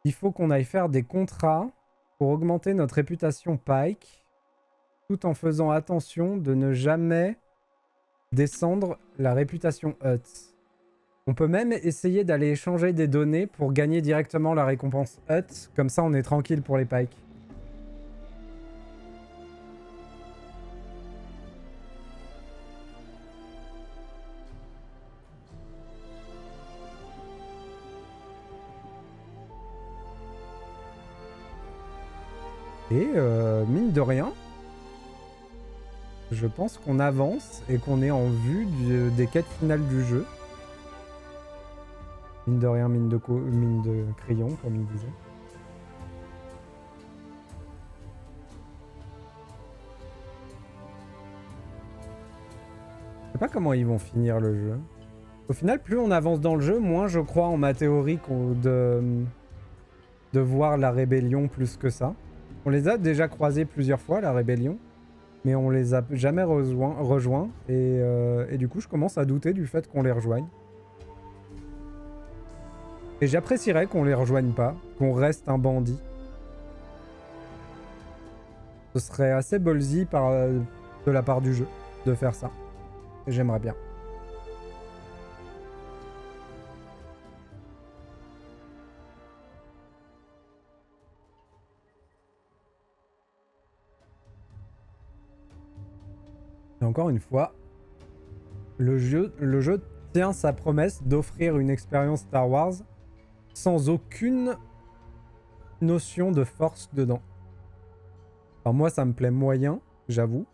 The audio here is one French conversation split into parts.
Il faut qu'on aille faire des contrats pour augmenter notre réputation Pike, tout en faisant attention de ne jamais descendre la réputation Hut. On peut même essayer d'aller échanger des données pour gagner directement la récompense Hut. Comme ça, on est tranquille pour les Pike. Et mine de rien, je pense qu'on avance et qu'on est en vue des quêtes finales du jeu. Mine de rien, mine de crayon, comme il disait. Je sais pas comment ils vont finir le jeu. Au final, plus on avance dans le jeu, moins je crois en ma théorie de voir la rébellion plus que ça. On les a déjà croisés plusieurs fois, la rébellion, mais on les a jamais rejoints et du coup, je commence à douter du fait qu'on les rejoigne. Et j'apprécierais qu'on les rejoigne pas, qu'on reste un bandit. Ce serait assez ballsy de la part du jeu de faire ça. Et j'aimerais bien. Et encore une fois, le jeu tient sa promesse d'offrir une expérience Star Wars sans aucune notion de force dedans. Alors moi, ça me plaît moyen, j'avoue.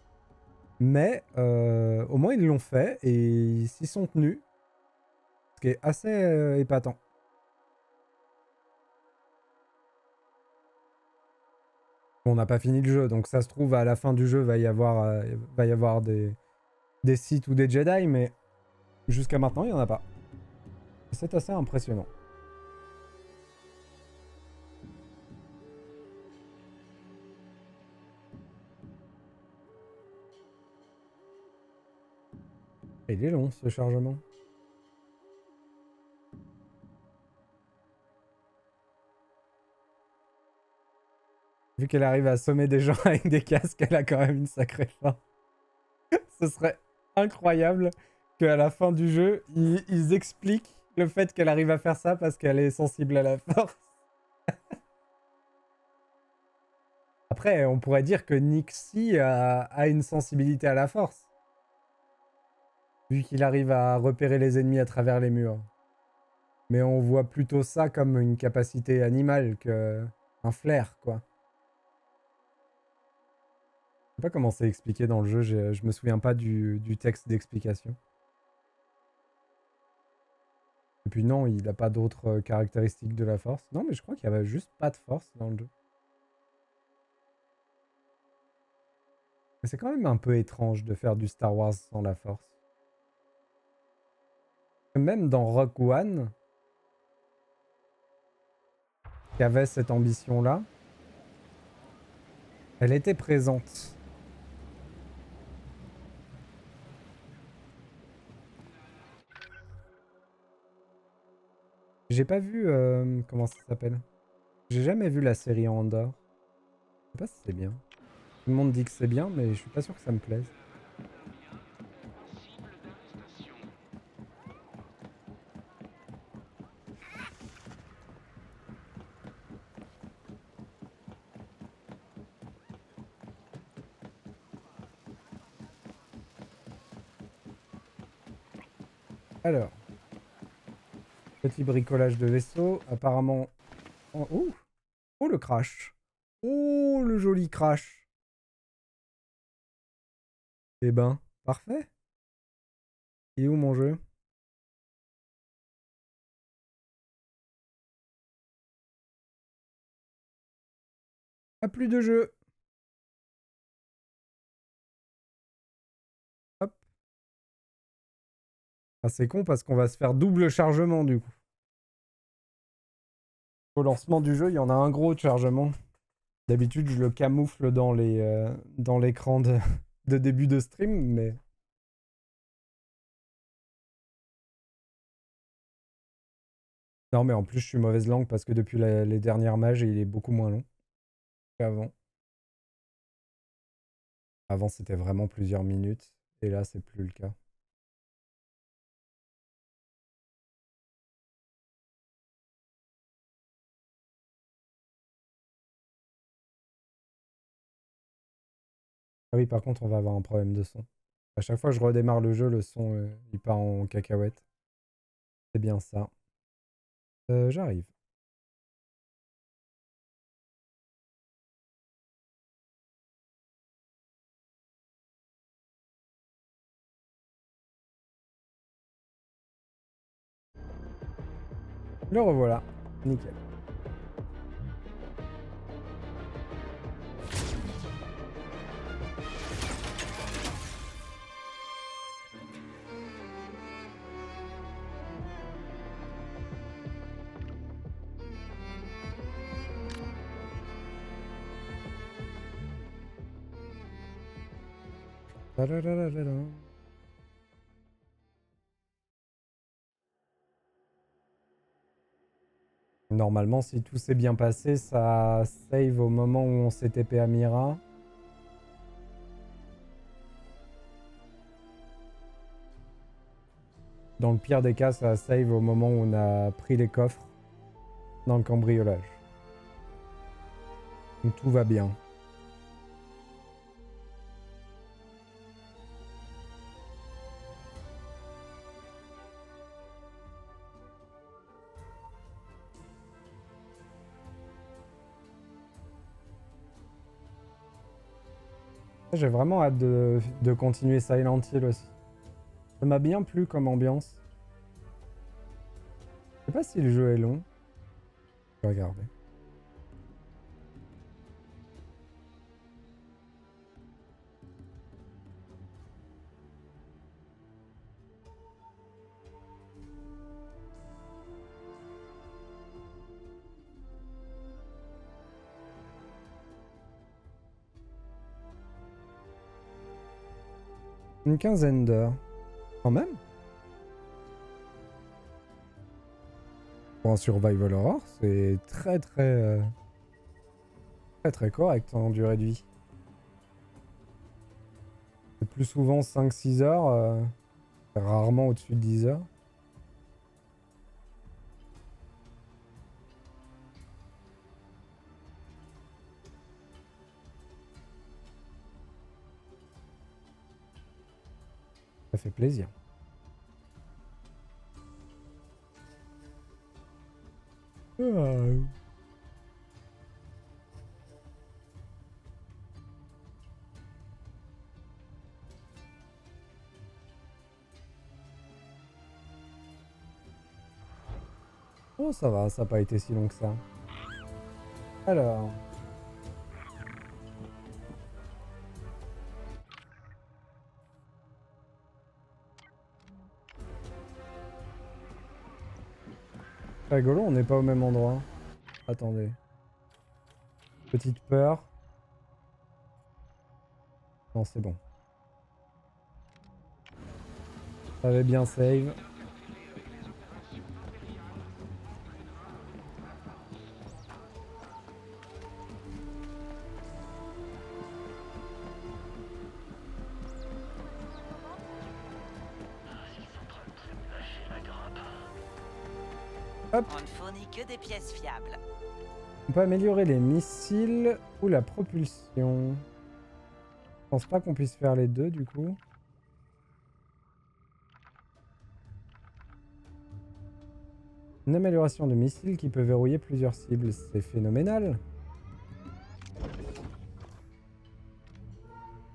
Mais au moins, ils l'ont fait et ils s'y sont tenus. Ce qui est assez épatant. On n'a pas fini le jeu, donc ça se trouve, à la fin du jeu, va y avoir des Sith ou des Jedi, mais jusqu'à maintenant, il n'y en a pas. C'est assez impressionnant. Et il est long, ce chargement. Vu qu'elle arrive à assommer des gens avec des casques, elle a quand même une sacrée force. Ce serait incroyable qu'à la fin du jeu, ils expliquent le fait qu'elle arrive à faire ça parce qu'elle est sensible à la force. Après, on pourrait dire que Nixie a une sensibilité à la force. Vu qu'il arrive à repérer les ennemis à travers les murs. Mais on voit plutôt ça comme une capacité animale qu'un flair, quoi. Je sais pas comment c'est expliqué dans le jeu, je me souviens pas du texte d'explication. Et puis non, il n'a pas d'autres caractéristiques de la force. Non, mais je crois qu'il y avait juste pas de force dans le jeu. Mais c'est quand même un peu étrange de faire du Star Wars sans la force. Même dans Rogue One, qui avait cette ambition-là, elle était présente. J'ai pas vu... comment ça s'appelle? J'ai jamais vu la série Andor. Je sais pas si c'est bien. Tout le monde dit que c'est bien, mais je suis pas sûr que ça me plaise. Alors, petit bricolage de vaisseau. Apparemment... Oh, oh le crash. Oh le joli crash. Eh ben, parfait. Et où mon jeu? Ah, plus de jeu. Hop. Ah, c'est con parce qu'on va se faire double chargement du coup. Au lancement du jeu, il y en a un gros de chargement. D'habitude, je le camoufle dans l'écran de début de stream, mais... Non, mais en plus, je suis mauvaise langue parce que depuis les dernières mages, il est beaucoup moins long qu'avant. Avant, c'était vraiment plusieurs minutes. Et là, c'est plus le cas. Ah oui, par contre, on va avoir un problème de son. À chaque fois que je redémarre le jeu, le son, il part en cacahuète. C'est bien ça. J'arrive. Le revoilà. Nickel. Tadadadadada. Normalement, si tout s'est bien passé, ça save au moment où on s'est TP à Mira. Dans le pire des cas, ça save au moment où on a pris les coffres dans le cambriolage. Donc tout va bien. J'ai vraiment hâte de continuer Silent Hill aussi. Ça m'a bien plu comme ambiance. Je sais pas si le jeu est long. Je vais regarder. Une quinzaine d'heures. Quand même. Pour un survival horror, c'est très correct en durée de vie. C'est plus souvent 5-6 heures, rarement au-dessus de 10 heures. Ça fait plaisir. Oh, ça va, ça n'a pas été si long que ça. Alors. Rigolo, on n'est pas au même endroit. Attendez. Petite peur. Non, c'est bon. Ça avait bien save. Hop. On ne fournit que des pièces fiables. On peut améliorer les missiles ou la propulsion. Je pense pas qu'on puisse faire les deux du coup. Une amélioration de missile qui peut verrouiller plusieurs cibles. C'est phénoménal.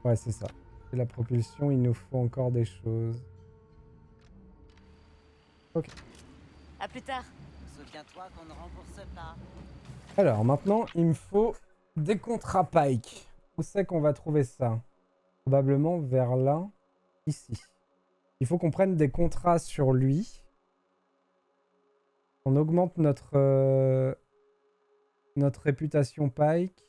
Ouais, c'est ça. Et la propulsion, il nous faut encore des choses. Ok. À plus tard. Souviens-toi qu'on ne rembourse pas. Alors maintenant, il me faut des contrats Pike. Où c'est qu'on va trouver ça? Probablement vers là, ici. Il faut qu'on prenne des contrats sur lui. On augmente notre réputation Pike.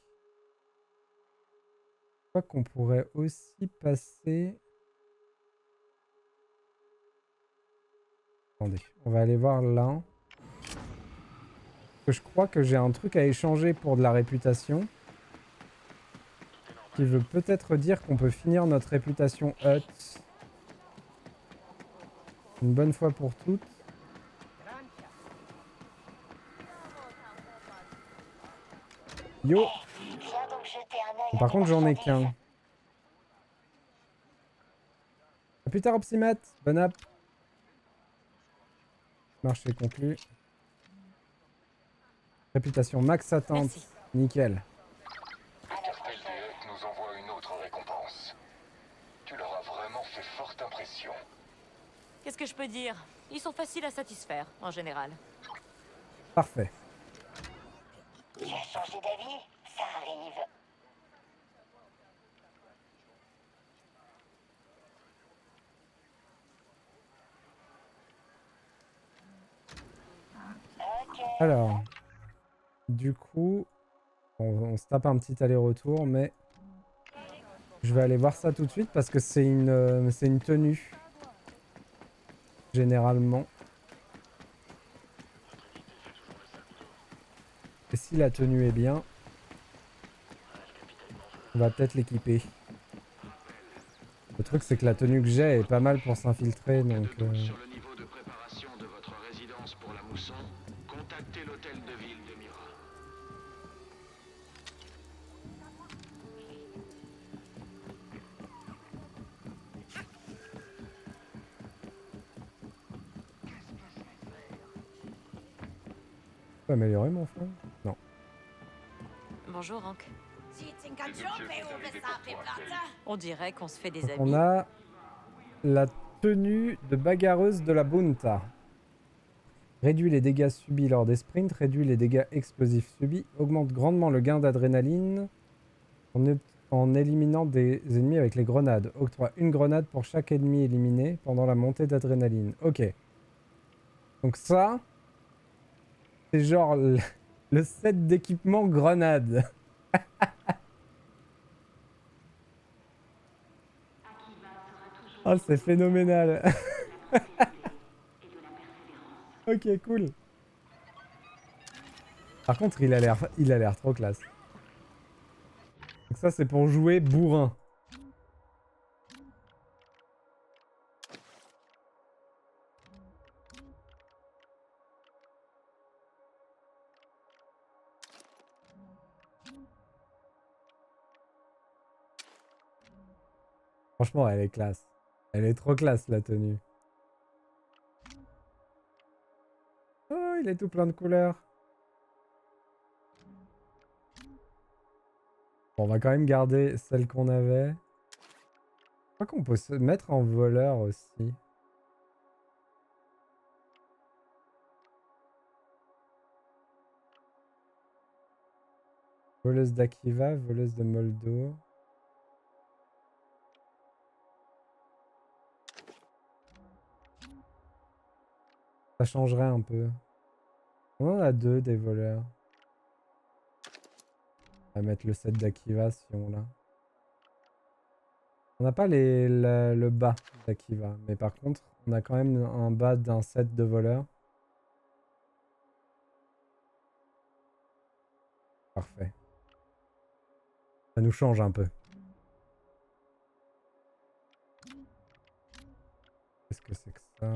Je crois qu'on pourrait aussi passer... Attendez, on va aller voir là. Que je crois que j'ai un truc à échanger pour de la réputation. Qui veut peut-être dire qu'on peut finir notre réputation hut. Une bonne fois pour toutes. Yo! Par contre, j'en ai qu'un. A plus tard, Opsimat. Bonne app. Marché conclu. Réputation max atteinte. Merci. Nickel. Castel des Huttes nous envoie une autre récompense. Tu leur as vraiment fait forte impression. Qu'est-ce que je peux dire? Ils sont faciles à satisfaire, en général. Parfait. J'ai changé d'avis, ça arrive. Ok. Alors. Du coup, on se tape un petit aller-retour, mais je vais aller voir ça tout de suite parce que c'est une tenue. Généralement. Et si la tenue est bien, on va peut-être l'équiper. Le truc, c'est que la tenue que j'ai est pas mal pour s'infiltrer, donc... Sur le niveau de préparation de votre résidence pour la mousson, contactez l'hôtel de ville de Mira. Je peux améliorer mon flingue? Non. Bonjour, Hank. On On dirait qu'on se fait des Donc amis. on a la tenue de bagarreuse de la Bunta. Réduit les dégâts subis lors des sprints, réduit les dégâts explosifs subis, augmente grandement le gain d'adrénaline en éliminant des ennemis avec les grenades. Octroie une grenade pour chaque ennemi éliminé pendant la montée d'adrénaline. Ok. Donc ça, c'est genre le set d'équipement grenade. Oh, c'est phénoménal. Ok, cool. Par contre, il a l'air trop classe. Donc ça, c'est pour jouer bourrin. Franchement, elle est classe. Elle est trop classe, la tenue. Oh, il est tout plein de couleurs. Bon, on va quand même garder celle qu'on avait. Je crois qu'on peut se mettre en voleur aussi. Voleuse d'Akiva, voleuse de Moldo. Ça changerait un peu. On en a deux des voleurs. On va mettre le set d'Akiva si on l'a. On n'a pas le bas d'Akiva, mais par contre, on a quand même un bas d'un set de voleurs. Parfait. Ça nous change un peu. Qu'est-ce que c'est que ça?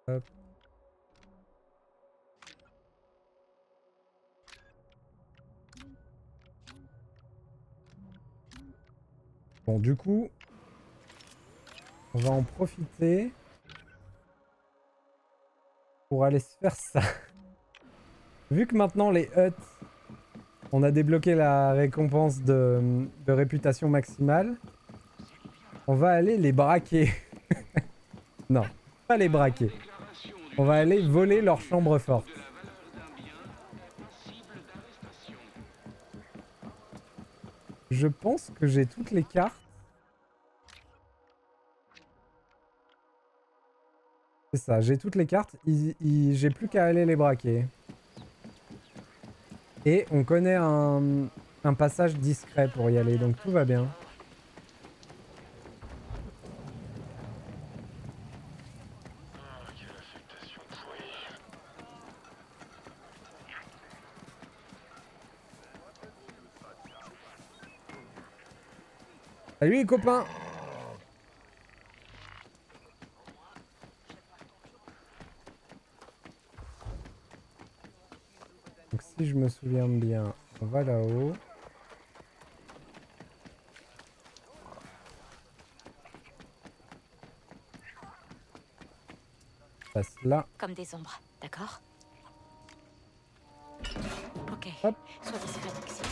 Hop. Bon, du coup, on va en profiter pour aller se faire ça. Vu que maintenant les huts, on a débloqué la récompense de réputation maximale, on va aller les braquer. Non, pas les braquer. On va aller voler leur chambre forte. Je pense que j'ai toutes les cartes. C'est ça, j'ai toutes les cartes. J'ai plus qu'à aller les braquer. Et on connaît un passage discret pour y aller, donc tout va bien. Salut les copains! Donc si je me souviens bien, on va là-haut. On passe là. Comme des ombres, d'accord? Ok. Hop. Sois discret, Maxime.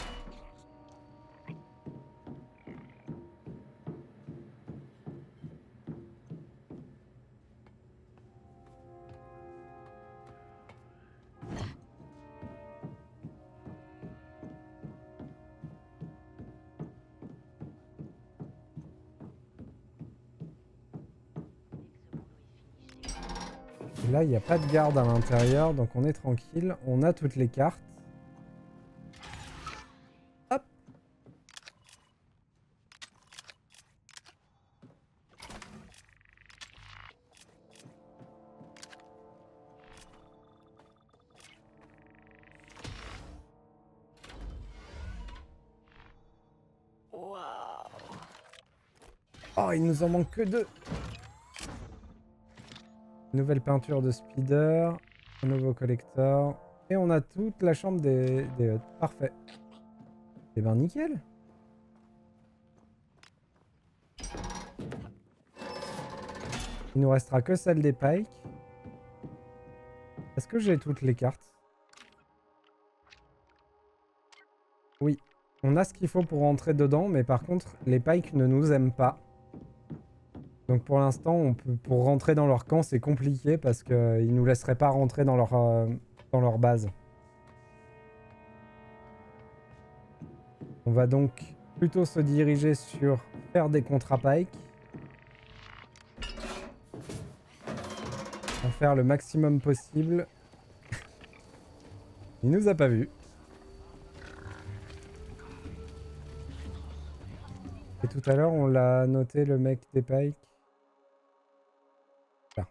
Et là, il n'y a pas de garde à l'intérieur, donc on est tranquille. On a toutes les cartes. Hop. Waouh. Oh, il nous en manque que 2. Nouvelle peinture de speeder, un nouveau collector. Et on a toute la chambre des huts. Parfait. Et ben nickel. Il nous restera que celle des pikes. Est-ce que j'ai toutes les cartes? Oui. On a ce qu'il faut pour rentrer dedans, mais par contre, les pikes ne nous aiment pas. Donc pour l'instant, pour rentrer dans leur camp, c'est compliqué parce qu'ils nous laisseraient pas rentrer dans leur base. On va donc plutôt se diriger sur faire des contrats Pike. En faire le maximum possible. Il nous a pas vus. Et tout à l'heure, on l'a noté, le mec des Pikes. Là.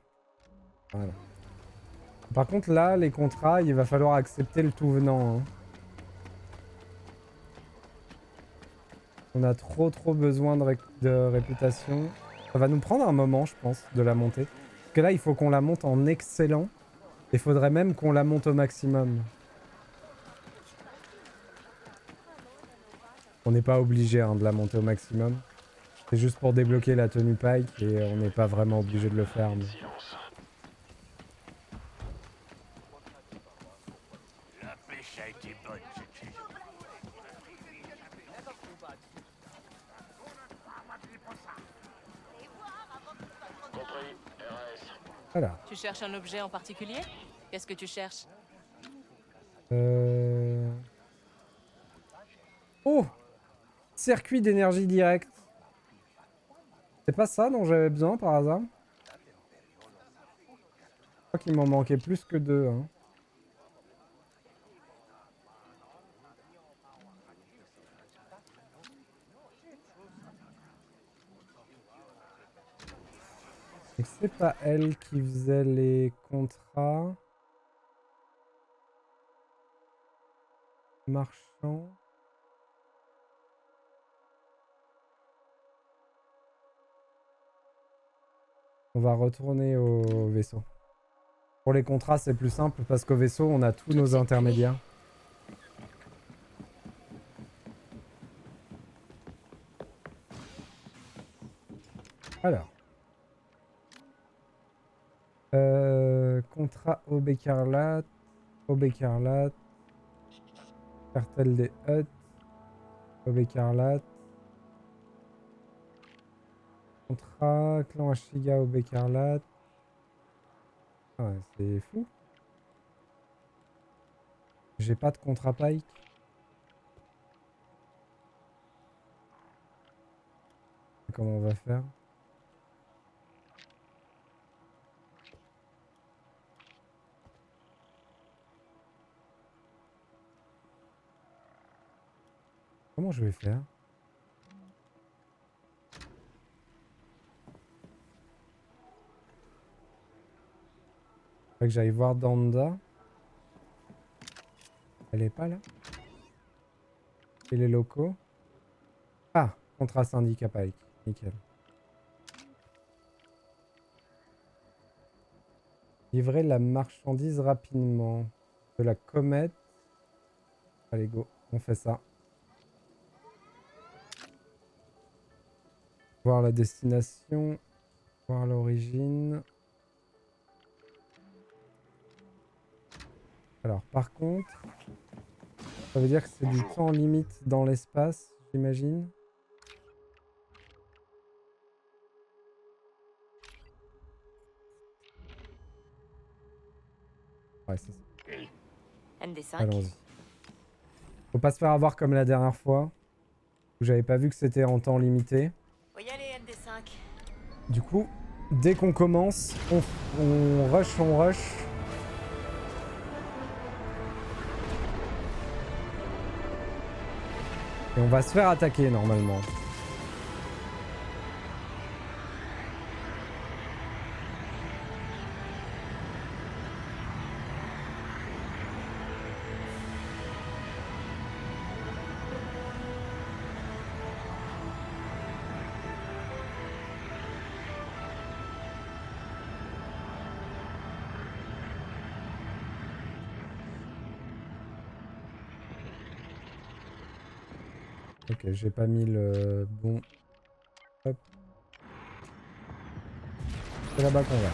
Voilà. Par contre, là, les contrats, il va falloir accepter le tout venant. Hein. On a trop besoin de réputation. Ça va nous prendre un moment, je pense, de la monter. Parce que là, il faut qu'on la monte en excellent. Il faudrait même qu'on la monte au maximum. On n'est pas obligé hein, de la monter au maximum. C'est juste pour débloquer la tenue Pike et on n'est pas vraiment obligé de le faire. Mais... La pêche a été bonne cette saison. Compris, RS. Voilà. Tu cherches un objet en particulier? Qu'est-ce que tu cherches? Oh! Circuit d'énergie directe. C'est pas ça dont j'avais besoin par hasard? Je crois qu'il m'en manquait plus que 2. Hein. Et c'est pas elle qui faisait les contrats. Marchand. On va retourner au vaisseau. Pour les contrats, c'est plus simple parce qu'au vaisseau, on a tous nos intermédiaires. Alors. Contrat Aube Écarlate. Aube Écarlate. Cartel des Huttes. Aube Écarlate. Contrat Clan Ashiga Aube Écarlate. Ah ouais, c'est fou. J'ai pas de contrat Pike. Comment on va faire? Comment je vais faire? Faut que j'aille voir Danda. Elle est pas là? Et les locaux? Ah, Contrat syndicat Pike. Nickel. Livrer la marchandise rapidement. De la comète. Allez, go. On fait ça. Voir la destination. Voir l'origine. Alors, par contre, ça veut dire que c'est du temps limite dans l'espace, j'imagine. Ouais, c'est ça. MD5. Allons-y. Faut pas se faire avoir comme la dernière fois, où j'avais pas vu que c'était en temps limité. Faut y aller, MD5. Du coup, dès qu'on commence, on rush, on rush. Et on va se faire attaquer normalement. Ok, j'ai pas mis le bon. Hop. C'est là-bas qu'on va.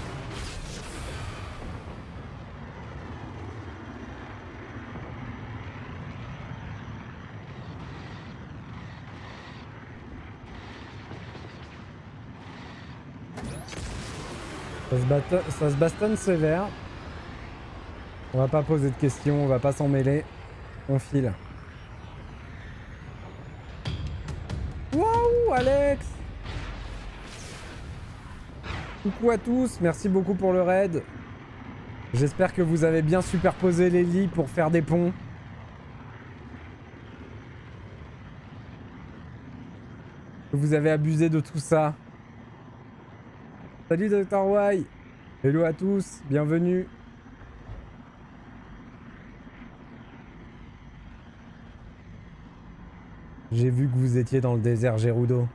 Ça se bastonne sévère. On va pas poser de questions, on va pas s'en mêler. On file. Waouh, Alex! Coucou à tous, merci beaucoup pour le raid. J'espère que vous avez bien superposé les lits pour faire des ponts. Que vous avez abusé de tout ça. Salut Dr. Y. Hello à tous, bienvenue. J'ai vu que vous étiez dans le désert Gerudo.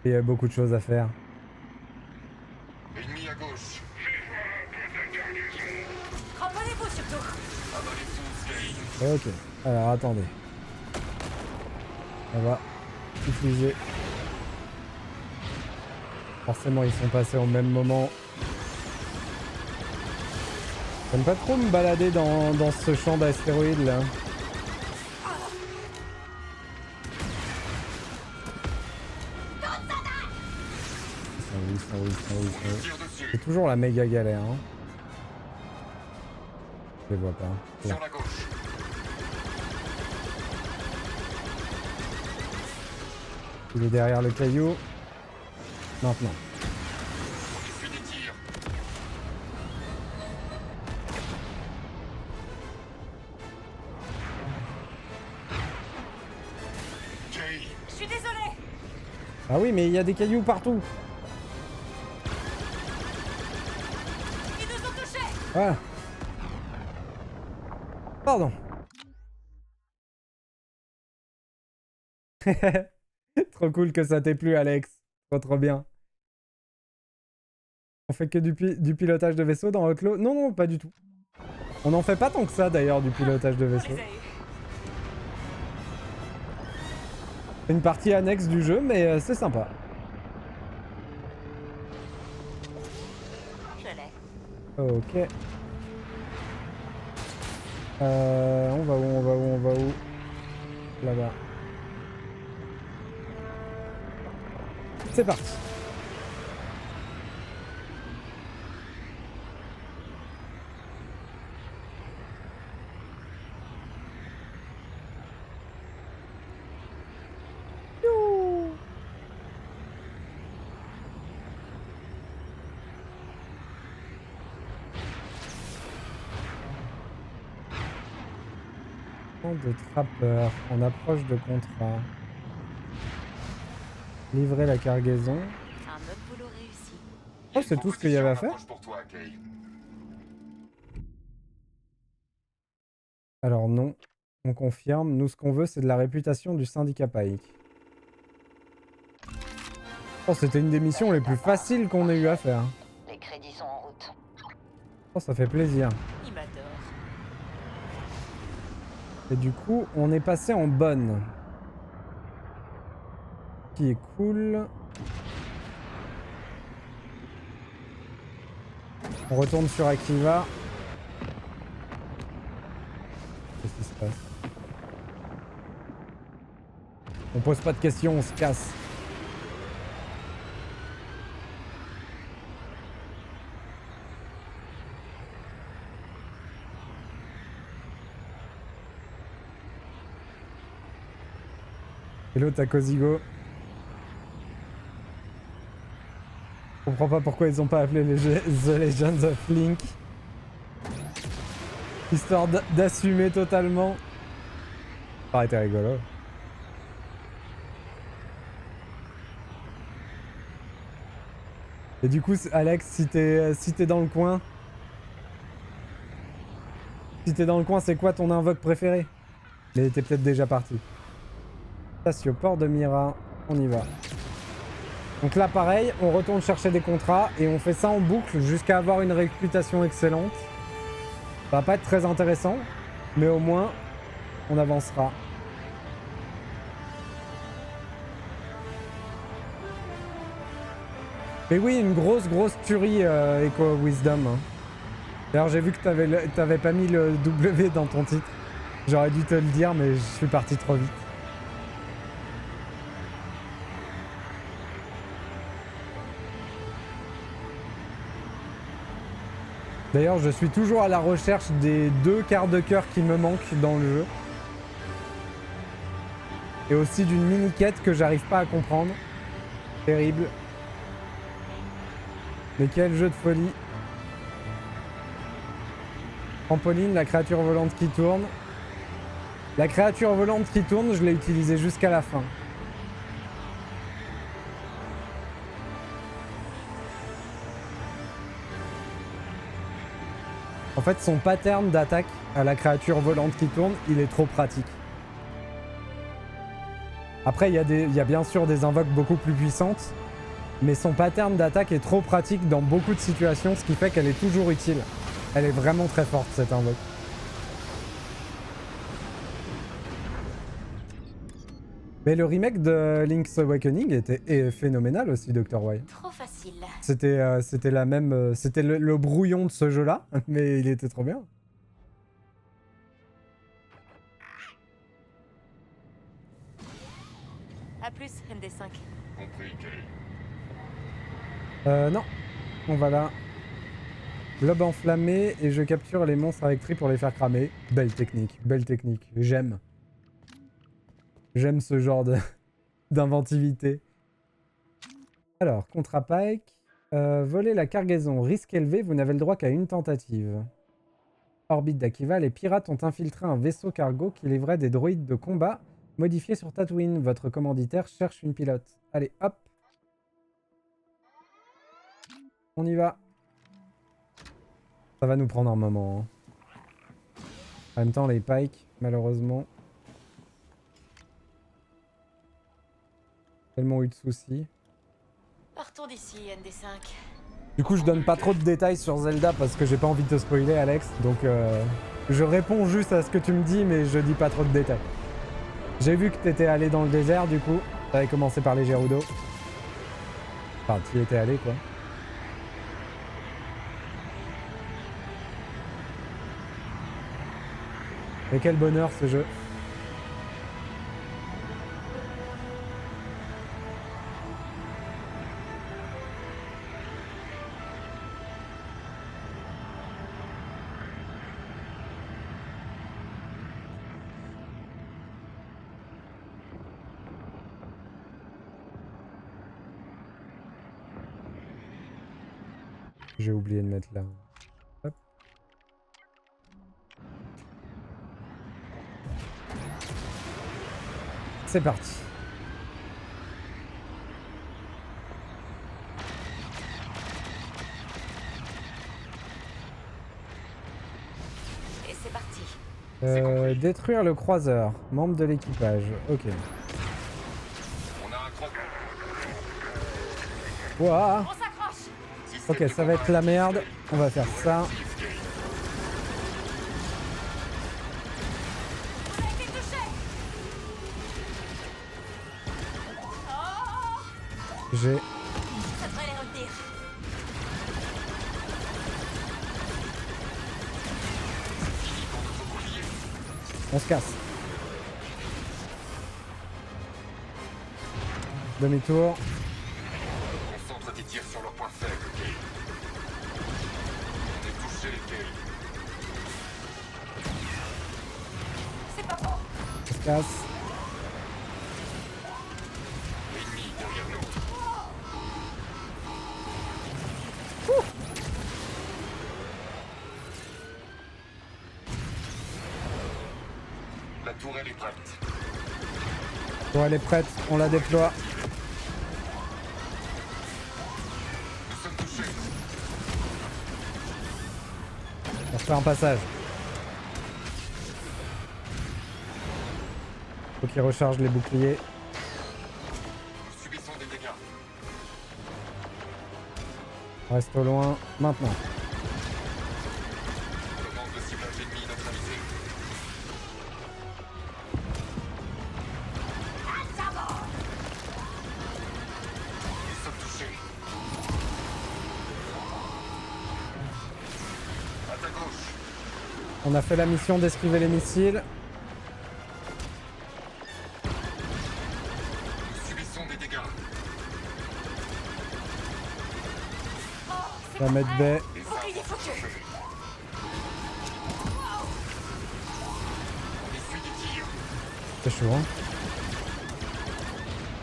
Et il y a beaucoup de choses à faire. Ennemi à gauche. Cramponnez-vous surtout. Ok, alors attendez. On va utiliser. Forcément, ils sont passés au même moment. J'aime pas trop me balader dans ce champ d'astéroïdes là. Ils sont où. C'est toujours la méga galère. Hein. Je les vois pas. Là. Sur la gauche. Il est derrière le caillou. Maintenant. Fais des tirs. Jay, Je suis désolé. Ah oui, mais il y a des cailloux partout. Ils nous ont touchés. Voilà. Pardon. Trop cool que ça t'ait plu, Alex. Trop bien. On fait que du pilotage de vaisseau dans Outlaw? Non, non, pas du tout. On n'en fait pas tant que ça d'ailleurs du pilotage de On vaisseau. les a eus. C'est une partie annexe du jeu, mais c'est sympa. Je l'ai. Ok. On va où? Là-bas. C'est parti. De trappeur, on approche de contrat. Livrer la cargaison. Un autre boulot réussi. Oh, c'est tout ce qu'il y avait à faire. Pour toi, Kay. Alors non, on confirme. Nous, ce qu'on veut, c'est de la réputation du syndicat Pike. Oh, c'était une des missions les plus faciles qu'on ait eu à faire. Les crédits sont en route. Oh, ça fait plaisir. Il m'adore. Et du coup, on est passé en bonne. Qui est cool. On retourne sur Akiva. Qu'est-ce qui se passe? On pose pas de questions, on se casse. Hello Takozigo. Je comprends pas pourquoi ils ont pas appelé The Legends of Link. Histoire d'assumer totalement. Ça aurait été rigolo. Et du coup, Alex, si t'es dans le coin... Si t'es dans le coin, c'est quoi ton invoque préféré? Mais t'es peut-être déjà parti. Station port de Mira, on y va. Donc là pareil, on retourne chercher des contrats et on fait ça en boucle jusqu'à avoir une réputation excellente. Ça va pas être très intéressant, mais au moins on avancera. Mais oui, une grosse tuerie Echo Wisdom. Hein. D'ailleurs j'ai vu que t'avais pas mis le W dans ton titre. J'aurais dû te le dire mais je suis parti trop vite. D'ailleurs, je suis toujours à la recherche des 2 quarts de cœur qui me manquent dans le jeu. Et aussi d'une mini-quête que j'arrive pas à comprendre. Terrible. Mais quel jeu de folie. Trampoline, la créature volante qui tourne. La créature volante qui tourne, je l'ai utilisée jusqu'à la fin. En fait, son pattern d'attaque à la créature volante qui tourne, il est trop pratique. Après, il y a bien sûr des invoques beaucoup plus puissantes, mais son pattern d'attaque est trop pratique dans beaucoup de situations, ce qui fait qu'elle est toujours utile. Elle est vraiment très forte, cette invoque. Mais le remake de Link's Awakening était phénoménal aussi, Dr. Y. Trop facile. C'était la même, c'était le brouillon de ce jeu-là, mais il était trop bien. A plus, ND5. Non, on va là. Lobe enflammé et je capture les monstres avec tri pour les faire cramer. Belle technique, j'aime. J'aime ce genre d'inventivité. Alors, contrat Pike. Voler la cargaison, risque élevé, vous n'avez le droit qu'à une tentative. Orbite d'Akiva, les pirates ont infiltré un vaisseau cargo qui livrait des droïdes de combat modifiés sur Tatooine. Votre commanditaire cherche une pilote. Allez, hop. On y va. Ça va nous prendre un moment. Hein. En même temps, les Pikes, malheureusement... Tellement eu de soucis. Partons d'ici, ND5. Du coup, je donne pas trop de détails sur Zelda parce que j'ai pas envie de te spoiler, Alex. Donc, je réponds juste à ce que tu me dis, mais je dis pas trop de détails. J'ai vu que t'étais allé dans le désert, du coup. T'avais commencé par les Gerudo. Enfin, tu y étais allé, quoi. Mais quel bonheur, ce jeu. J'ai oublié de mettre là. Hop. C'est parti. Et c'est parti. Détruire le croiseur. Membre de l'équipage. Ok. On a un croc. Ouah. On s'accroche. Ok, ça va être la merde. On va faire ça. On a été touché. Oh, J'ai... ça devrait les retenir. On se casse. Demi-tour. Concentre tes tirs sur leurs points faibles, Kate. On est touché, Kate. C'est pas bon. On se casse. L'ennemi derrière nous. La tourelle est prête. Bon, elle est prête. On la déploie. Nous sommes touchés. On se fait un passage. Faut qu'il recharge les boucliers. Nous subissons des dégâts. On reste au loin. Maintenant. Commande de ciblage ennemi neutralisé. Nous sommes touchés. À ta gauche. On a fait la mission d'esquiver les missiles. Nous subissons des dégâts. On va mettre baie. Les Bouclier arbres sont focus. chauffés. On essuie des tirs. C'est chaud, hein.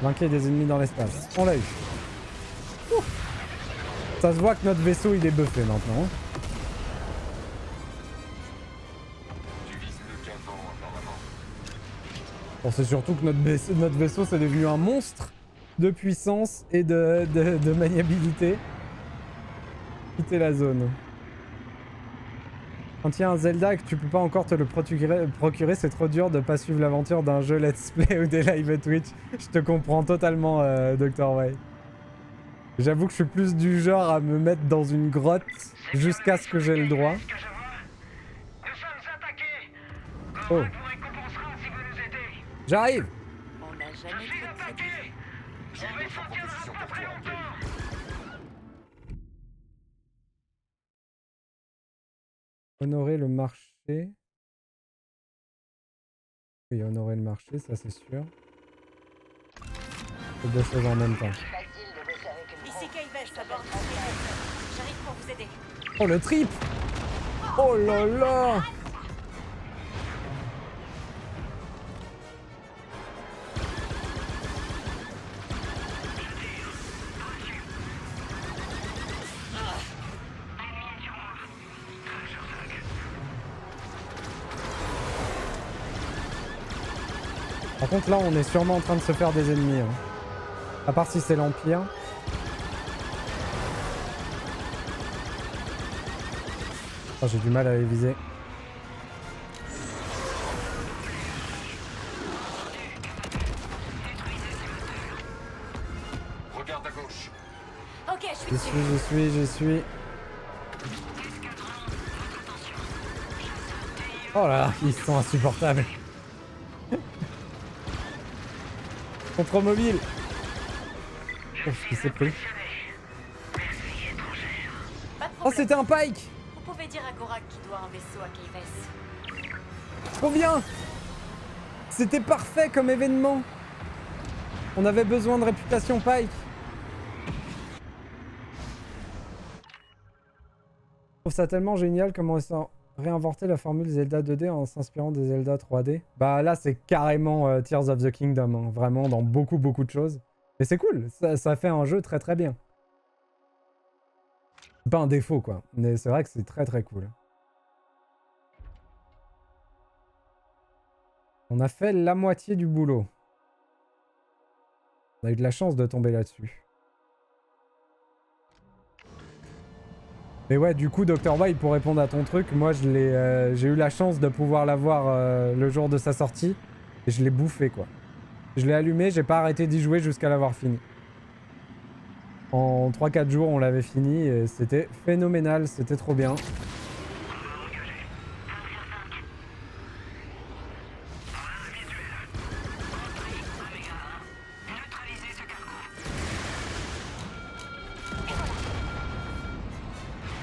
Vainquer des ennemis dans l'espace. On l'a eu. Ouh. Ça se voit que notre vaisseau il est buffé maintenant. Hein. Tu vises mieux qu'avant, apparemment. Bon, c'est surtout que notre vaisseau c'est devenu un monstre de puissance et de maniabilité. Quitter la zone. Quand il y a un Zelda et que tu peux pas encore te le procurer, c'est trop dur de pas suivre l'aventure d'un jeu let's play ou des live Twitch. Je te comprends totalement, Dr. Way. J'avoue que je suis plus du genre à me mettre dans une grotte jusqu'à ce que j'ai le droit. Que je vois. Nous sommes attaqués. Oh, Comment vous récompensera si vous nous aidez? j'arrive! On n'a Je jamais suis trop de crédit. attaqué. J'ai une autre proposition pour toi, Kate. Honorer le marché. Oui, honorer le marché, ça c'est sûr. C'est deux choses en même temps. Facile de bosser avec une Ici grosse. Kayvest, à bord du J'arrive pour vous aider. Oh le trip! Oh là là! Par contre là on est sûrement en train de se faire des ennemis. Hein. À part si c'est l'Empire. Oh, j'ai du mal à les viser. Regarde à gauche. Ok, je suis dessus. J'y suis. Oh là là, ils sont insupportables. Contre mobile. Oh, ce qui s'est pris. Pas de Oh, problème. c'était un Pike! Vous pouvez dire à Gorak qu'il doit un vaisseau à Kayvest. Trop bien! C'était parfait comme événement. On avait besoin de réputation Pike. Je trouve ça tellement génial comment ils ont réinventé la formule Zelda 2D en s'inspirant des Zelda 3D. Bah là c'est carrément Tears of the Kingdom, hein, vraiment dans beaucoup de choses. Mais c'est cool, ça fait un jeu très bien. C'est pas un défaut quoi, mais c'est vrai que c'est très cool. On a fait la moitié du boulot. On a eu de la chance de tomber là-dessus. Mais ouais, du coup, Dr. White, pour répondre à ton truc, moi j'ai eu la chance de pouvoir l'avoir le jour de sa sortie. Et je l'ai bouffé quoi. Je l'ai allumé, j'ai pas arrêté d'y jouer jusqu'à l'avoir fini. En 3-4 jours, on l'avait fini et c'était phénoménal, c'était trop bien.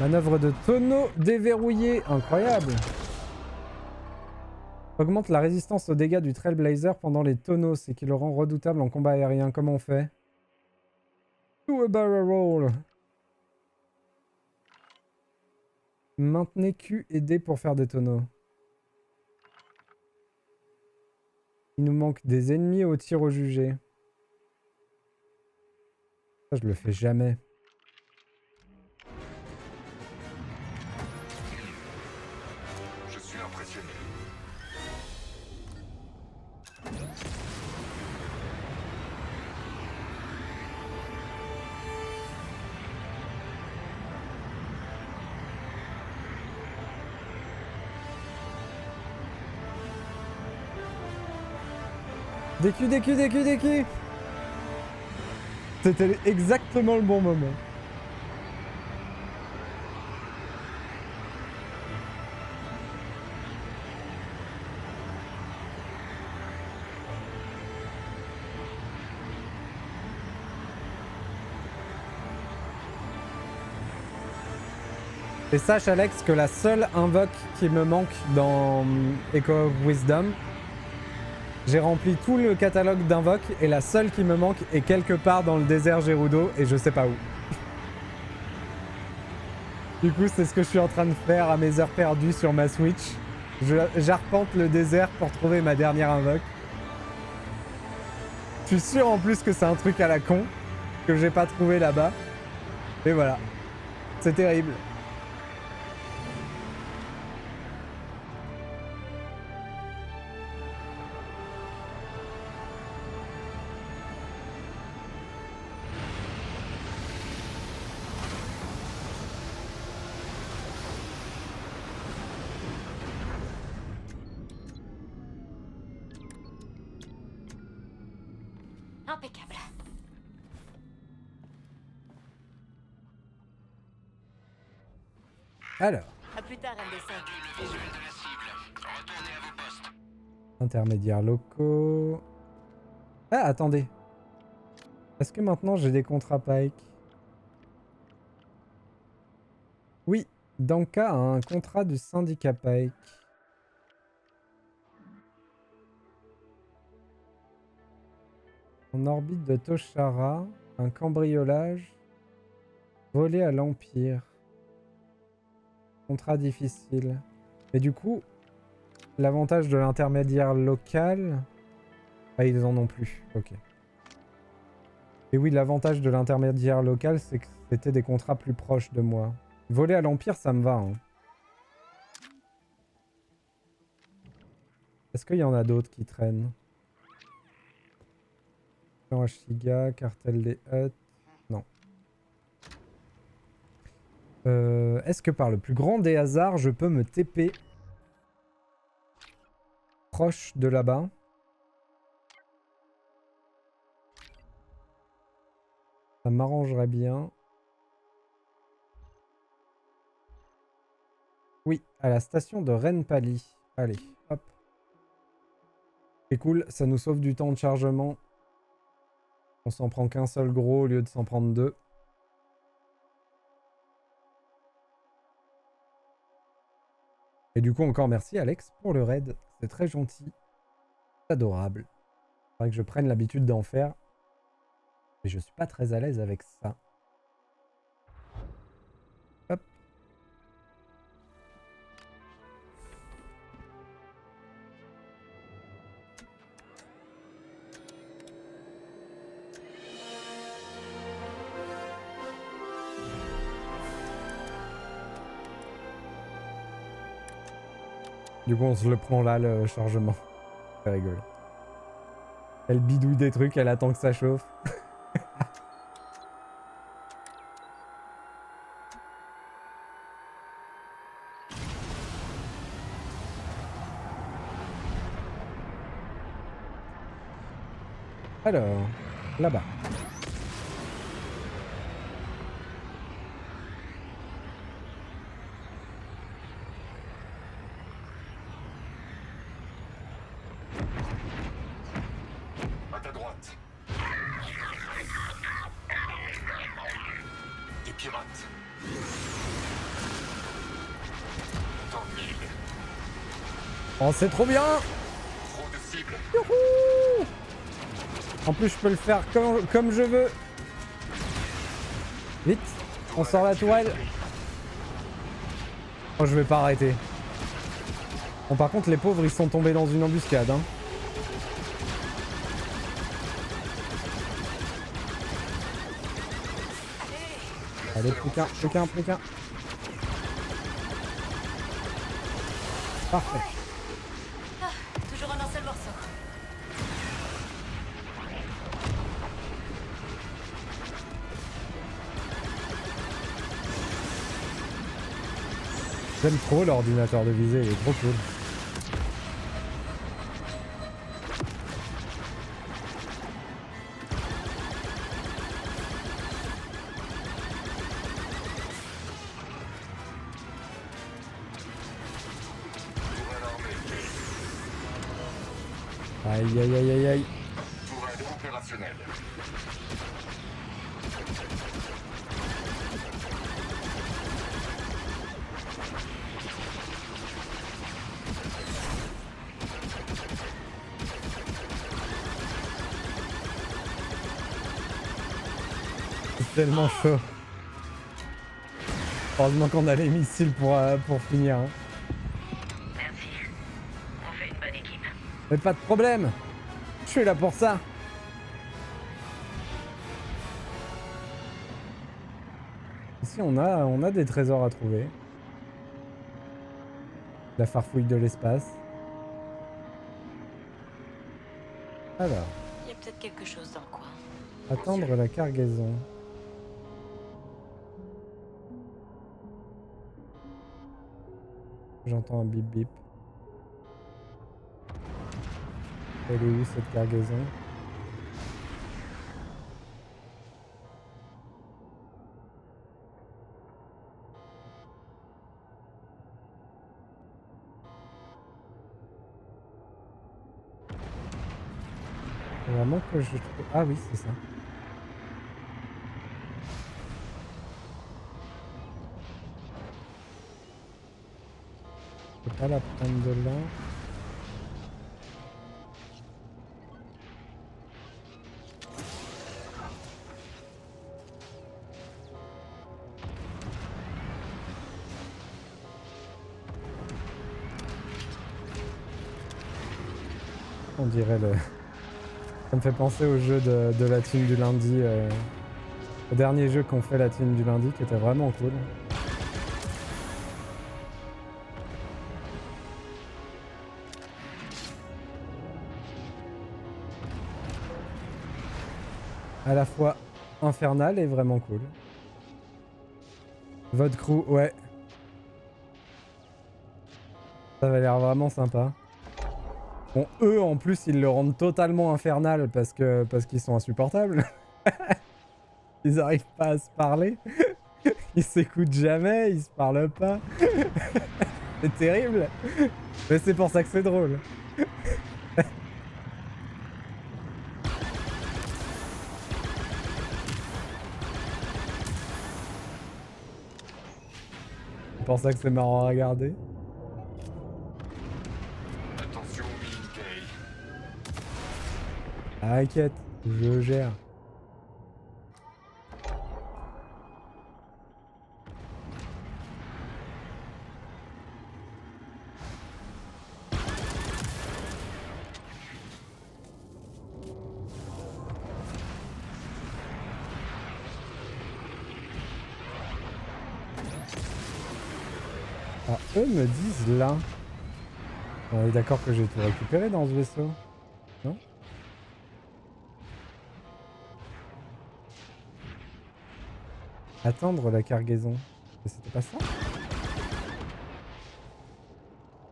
Manœuvre de tonneau déverrouillée, incroyable. Augmente la résistance aux dégâts du Trailblazer pendant les tonneaux, c'est qui le rend redoutable en combat aérien. Comment on fait? Do a barrel roll. Maintenez Q et D pour faire des tonneaux. Il nous manque des ennemis au tir au jugé. Ça, je le fais jamais. Je suis impressionné. DQ, DQ, DQ, DQ. C'était exactement le bon moment. Et sache Alex que la seule invoque qui me manque dans Echo of Wisdom, j'ai rempli tout le catalogue d'invoques et la seule qui me manque est quelque part dans le désert Gerudo et je sais pas où. Du coup c'est ce que je suis en train de faire à mes heures perdues sur ma Switch. J'arpente le désert pour trouver ma dernière invoque. Je suis sûr en plus que c'est un truc à la con que j'ai pas trouvé là-bas. Et voilà. C'est terrible. Impeccable. Alors, À plus tard, MD5. Visuel de la cible. Retournez à vos postes. intermédiaires locaux. Ah, attendez. Est-ce que maintenant j'ai des contrats Pike? Oui, Danka a un contrat du syndicat Pike. En orbite de Toshara, un cambriolage volé à l'Empire. Contrat difficile. Et du coup, l'avantage de l'intermédiaire local... Ah, ils en ont plus. Ok. Et oui, l'avantage de l'intermédiaire local, c'est que c'était des contrats plus proches de moi. Voler à l'Empire, ça me va. Hein. Est-ce qu'il y en a d'autres qui traînent? Clan Ashiga, cartel des Hutt. Non. Est-ce que par le plus grand des hasards, je peux me TP proche de là-bas? Ça m'arrangerait bien. Oui, à la station de Renpali. Allez, hop. C'est cool, ça nous sauve du temps de chargement. On s'en prend qu'un seul gros au lieu de s'en prendre deux. Et du coup, encore merci Alex pour le raid. C'est très gentil. C'est adorable. Faudrait que je prenne l'habitude d'en faire. Mais je suis pas très à l'aise avec ça. Hop. Du coup, on se le prend là, le chargement. C'est rigolo. Elle bidouille des trucs, elle attend que ça chauffe. Alors, là-bas. droite. Des pirates. Dans le Nil. Oh, c'est trop bien! Trop de cibles. Youhou! En plus, je peux le faire comme je veux. Vite, on sort la tourelle. Oh, je vais pas arrêter. Bon, par contre, les pauvres, ils sont tombés dans une embuscade, hein. Allez, plus qu'un. Parfait. Toujours un seul morceau. J'aime trop l'ordinateur de visée, il est trop cool. Aïe aïe aïe aïe aïe. Tourelle opérationnelle. C'est tellement chaud. Heureusement qu'on a les missiles pour finir. Hein. Merci. On fait une bonne équipe. Mais pas de problème. Je suis là pour ça. Ici on a des trésors à trouver. La farfouille de l'espace. Alors, Il y a peut-être quelque chose dans le coin. attendre la cargaison. J'entends un bip bip. Elle est où cette cargaison? Vraiment que je trouve... Ah oui, c'est ça. Je peux pas la prendre de là. On dirait le... Ça me fait penser au jeu de la team du lundi. Au dernier jeu qu'on fait la team du lundi qui était vraiment cool. À la fois infernal et vraiment cool. Votre crew, ouais. Ça va l'air vraiment sympa. Bon, eux, en plus, ils le rendent totalement infernal parce qu'ils sont insupportables. Ils arrivent pas à se parler. Ils s'écoutent jamais, ils se parlent pas. C'est terrible. Mais c'est pour ça que c'est drôle. C'est pour ça que c'est marrant à regarder. Attention, mine Kay. T'inquiète, je gère. Ah, eux me disent là. On est d'accord que j'ai tout récupéré dans ce vaisseau, non? Attendre la cargaison. Mais c'était pas ça?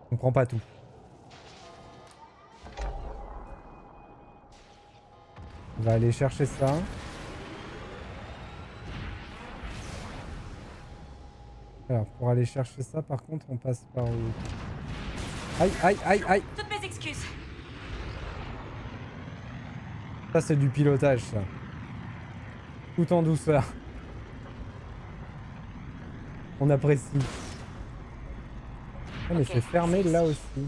Je comprends pas tout. On va aller chercher ça. Alors, pour aller chercher ça, par contre, on passe par où? Aïe, aïe, aïe, aïe! Toutes mes excuses. Ça, c'est du pilotage, ça. Tout en douceur. On apprécie. Ah, mais Ok, c'est fermé c'est là ici. aussi.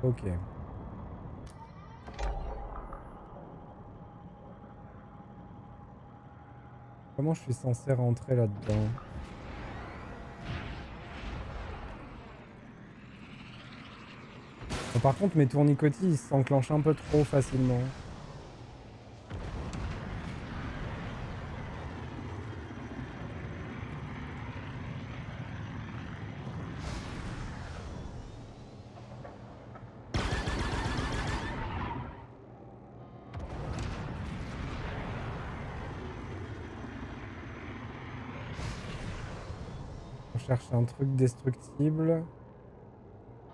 Ok. Comment je suis censé rentrer là-dedans? Bon, par contre, mes tournicotis, ils s'enclenchent un peu trop facilement. On cherche un truc destructible.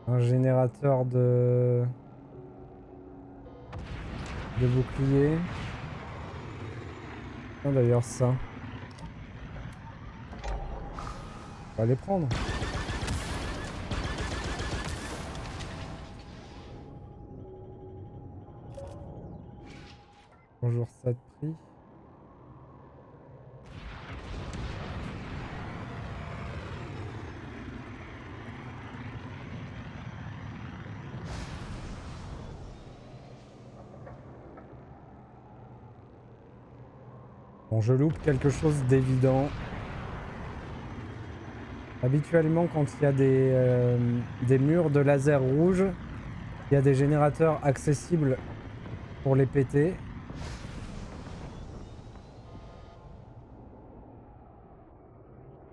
Un générateur de bouclier. Ah, d'ailleurs ça. On va les prendre. Bonjour, ça de prix. Bon, je loupe quelque chose d'évident. Habituellement, quand il y a des murs de laser rouge, il y a des générateurs accessibles pour les péter.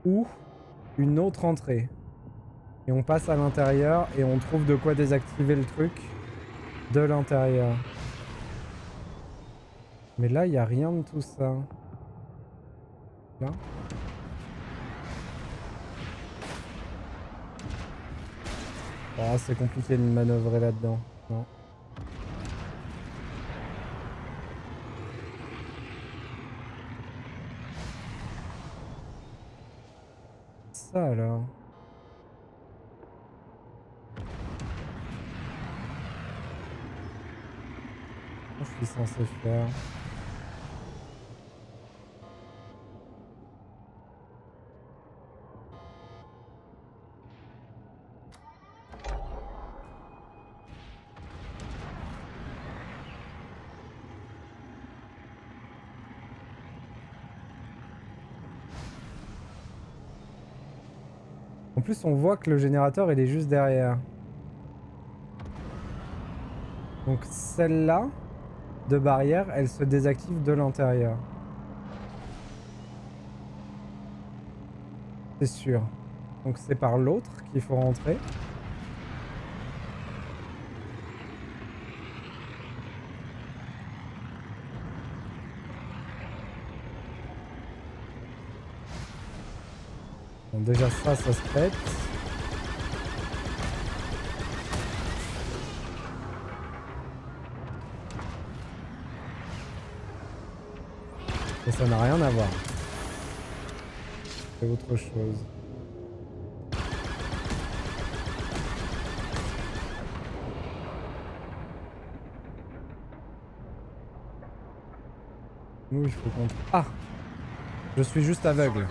Ou une autre entrée. Et on passe à l'intérieur et on trouve de quoi désactiver le truc de l'intérieur. Mais là, il n'y a rien de tout ça. Là. Ah, c'est compliqué de manœuvrer là-dedans. Non. Ça alors. Qu'est-ce que je suis censé faire? En plus, on voit que le générateur, il est juste derrière. Donc celle-là, de barrière, elle se désactive de l'intérieur. C'est sûr. Donc c'est par l'autre qu'il faut rentrer. Bon, déjà ça se pète. Et ça n'a rien à voir. C'est autre chose. Nous, il faut qu'on... Ah! Je suis juste aveugle.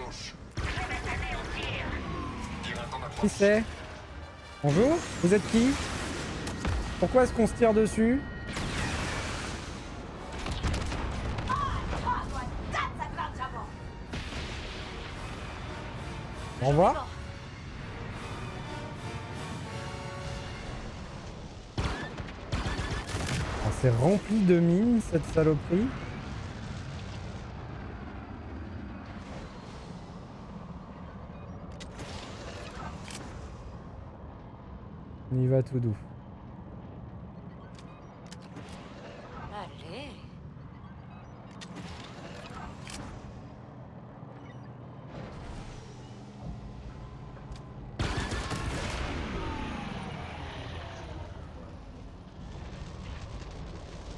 Qui c'est? Bonjour? Vous êtes qui? Pourquoi est-ce qu'on se tire dessus? Au revoir. C'est rempli de mines, cette saloperie. On y va tout doux. Allez.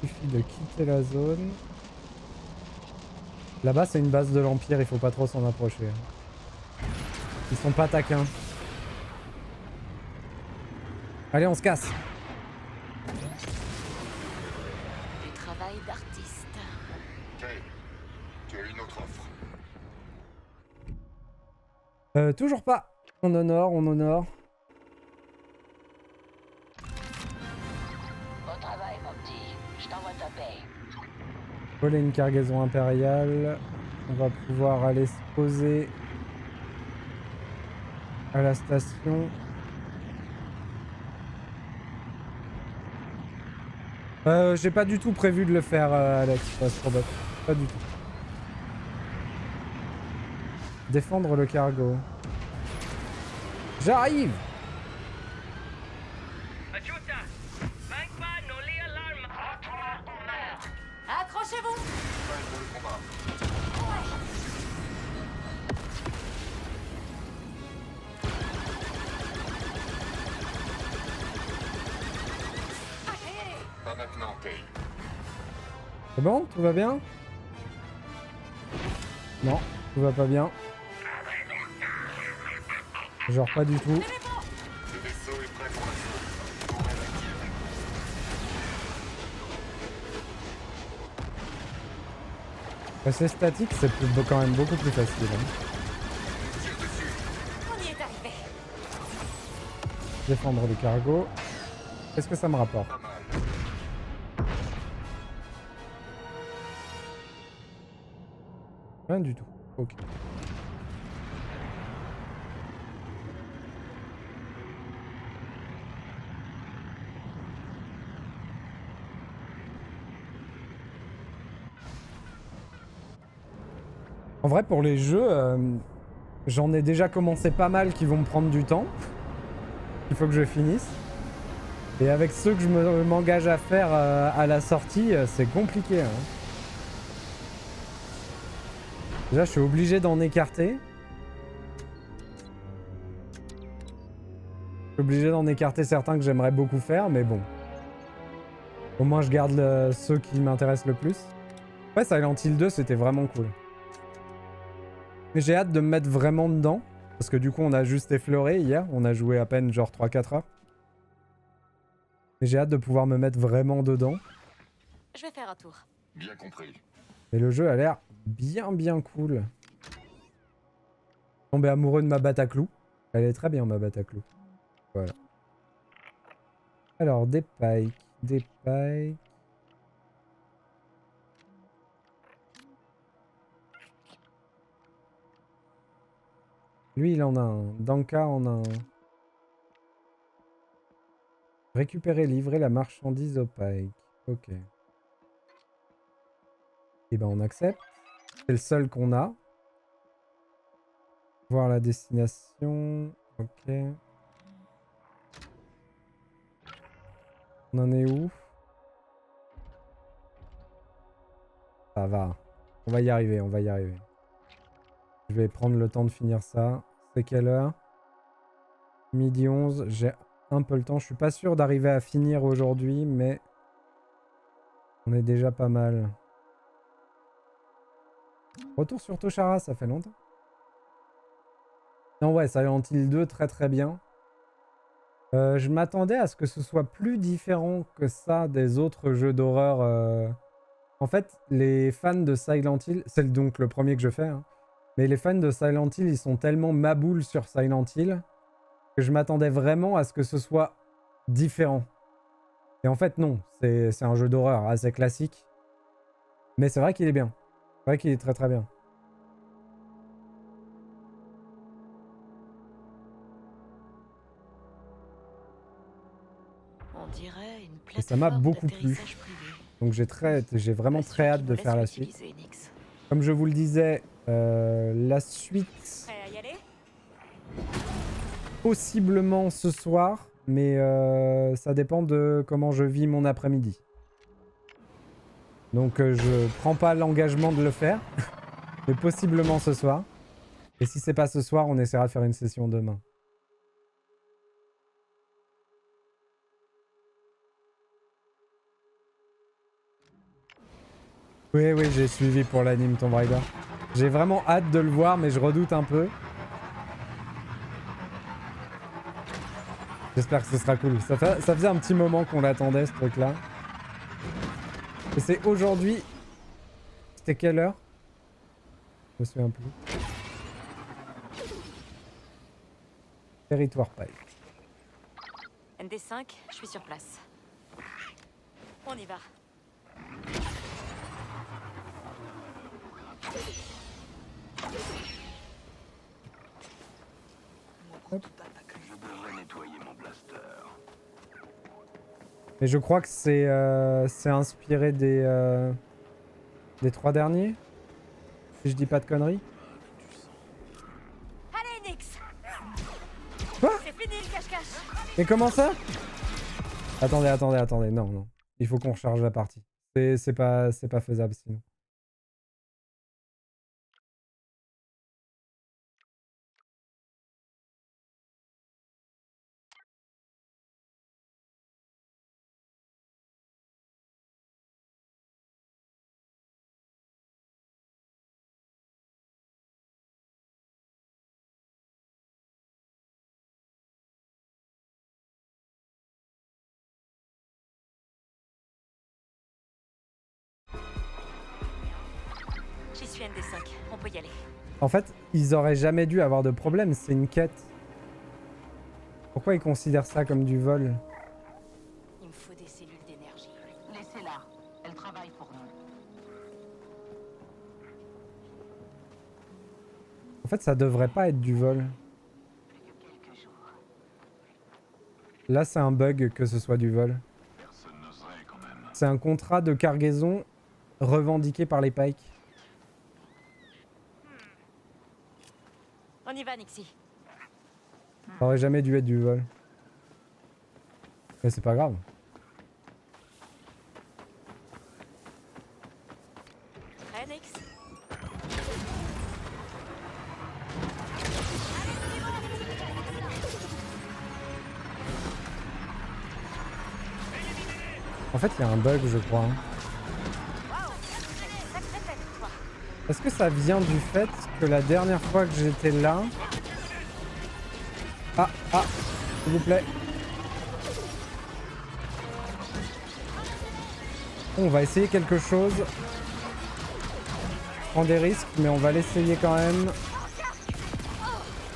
Il suffit de quitter la zone. Là-bas, c'est une base de l'Empire, il faut pas trop s'en approcher. Ils sont pas taquins. Allez, on se casse. Du travail d'artiste. Kay, tu as une autre offre. Toujours pas. On honore, on honore. Bon travail, mon petit. Je t'envoie ta paye. Voler une cargaison impériale. On va pouvoir aller se poser à la station. J'ai pas du tout prévu de le faire, Alex, Astrobot. Pas du tout. Défendre le cargo. J'arrive! Accrochez-vous! Prêt pour le combat. Pas maintenant, Kay. C'est bon? Tout va bien? Non, tout va pas bien. Genre pas du tout. Le vaisseau est prêt pour l'assaut. Tourelle active. Passer statique, c'est quand même beaucoup plus facile. Hein. Tire dessus. On y est arrivé. Défendre le cargo. Qu'est-ce que ça me rapporte? Pas mal. Rien du tout. Ok. En vrai, pour les jeux, j'en ai déjà commencé pas mal qui vont me prendre du temps. Il faut que je finisse. Et avec ceux que je m'engage à faire à la sortie, c'est compliqué. Hein. Déjà, je suis obligé d'en écarter. Je suis obligé d'en écarter certains que j'aimerais beaucoup faire, mais bon. Au moins, je garde ceux qui m'intéressent le plus. Ouais, Silent Hill 2, c'était vraiment cool. Mais j'ai hâte de me mettre vraiment dedans. Parce que du coup, on a juste effleuré hier. On a joué à peine genre 3-4 heures. Mais j'ai hâte de pouvoir me mettre vraiment dedans. Je vais faire un tour. Bien compris. Et le jeu a l'air bien cool. Tombé amoureux de ma Bataclou. Elle est très bien, ma Bataclou. Voilà. Alors, des pikes. Des pikes. Lui, il en a un. Danka en a un. Récupérer, livrer la marchandise au pike. Ok. Et ben, on accepte. C'est le seul qu'on a. Voir la destination. Ok. On en est où? Ça va. On va y arriver, on va y arriver. Je vais prendre le temps de finir ça. C'est quelle heure? Midi 11. J'ai un peu le temps. Je suis pas sûr d'arriver à finir aujourd'hui, mais on est déjà pas mal. Retour sur Toshara, ça fait longtemps. Non, ouais, Silent Hill 2, très bien. Je m'attendais à ce que ce soit plus différent que ça des autres jeux d'horreur. En fait, les fans de Silent Hill, c'est donc le premier que je fais, hein, mais les fans de Silent Hill, ils sont tellement maboules sur Silent Hill que je m'attendais vraiment à ce que ce soit différent. Et en fait, non, c'est un jeu d'horreur assez classique. Mais c'est vrai qu'il est bien. C'est vrai qu'il est très bien. On dirait une Et ça m'a plateforme beaucoup plu. d'atterrissage privé. Donc j'ai vraiment Pas très sûr hâte qu'ils de me faire la laissent suite. l'utiliser, Nix. Comme je vous le disais, la suite Prêt à y aller? possiblement ce soir, mais ça dépend de comment je vis mon après-midi. Donc je prends pas l'engagement de le faire, mais possiblement ce soir. Et si c'est pas ce soir, on essaiera de faire une session demain. Oui, j'ai suivi pour l'anime Tomb Raider. J'ai vraiment hâte de le voir, mais je redoute un peu. J'espère que ce sera cool. Ça faisait un petit moment qu'on l'attendait, ce truc-là. Et c'est aujourd'hui... C'était quelle heure? Je me souviens plus. Territoire pipe. ND5, je suis sur place. On y va. Je devrais nettoyer mon blaster. Mais je crois que c'est inspiré des 3 derniers. Si je dis pas de conneries. Allez, Nix. Quoi? C'est fini le cache-cache. Mais comment ça? Attendez, non. Il faut qu'on recharge la partie. C'est pas faisable sinon. J'y suis ND5, on peut y aller. En fait, ils auraient jamais dû avoir de problème, c'est une quête. Pourquoi ils considèrent ça comme du vol? Il me faut des cellules d'énergie. Laissez-la. Elle travaille pour nous. En fait, ça devrait pas être du vol. Plus que quelques jours. Là, c'est un bug que ce soit du vol. Personne n'oserait quand même. C'est un contrat de cargaison revendiqué par les Pikes. On y va, Nixie. Ça aurait jamais dû être du vol. Mais c'est pas grave. Prêt, Nix? En fait, il y a un bug, je crois. Hein. Sacrée tête, toi. Est-ce que ça vient du fait que la dernière fois que j'étais là... Ah, s'il vous plaît. On va essayer quelque chose. Je prends des risques, mais on va l'essayer quand même.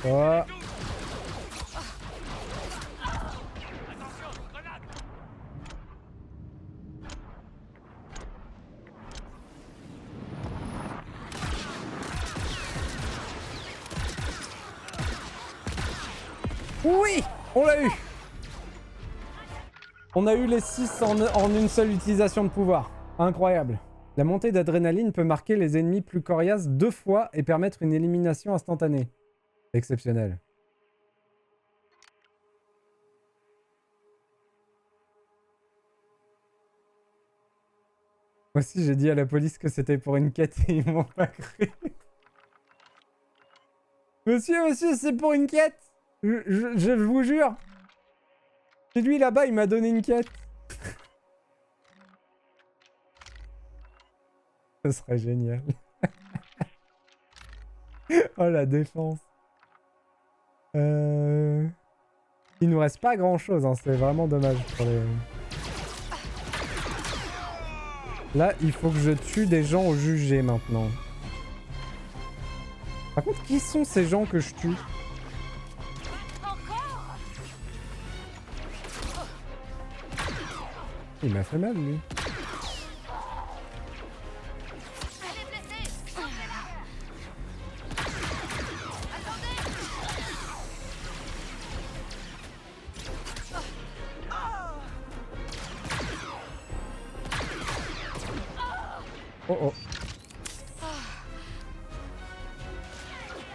Oh. Oui, on l'a eu. On a eu les 6 en une seule utilisation de pouvoir. Incroyable. La montée d'adrénaline peut marquer les ennemis plus coriaces 2 fois et permettre une élimination instantanée. Exceptionnel. Moi aussi j'ai dit à la police que c'était pour une quête et ils m'ont pas cru. Monsieur, c'est pour une quête. Je vous jure. C'est lui là-bas, il m'a donné une quête. Ce serait génial. Oh la défense. Il nous reste pas grand-chose, hein. C'est vraiment dommage pour les... Là, il faut que je tue des gens au jugé maintenant. Par contre, qui sont ces gens que je tue? Il m'a fait mal, lui. Oh oh.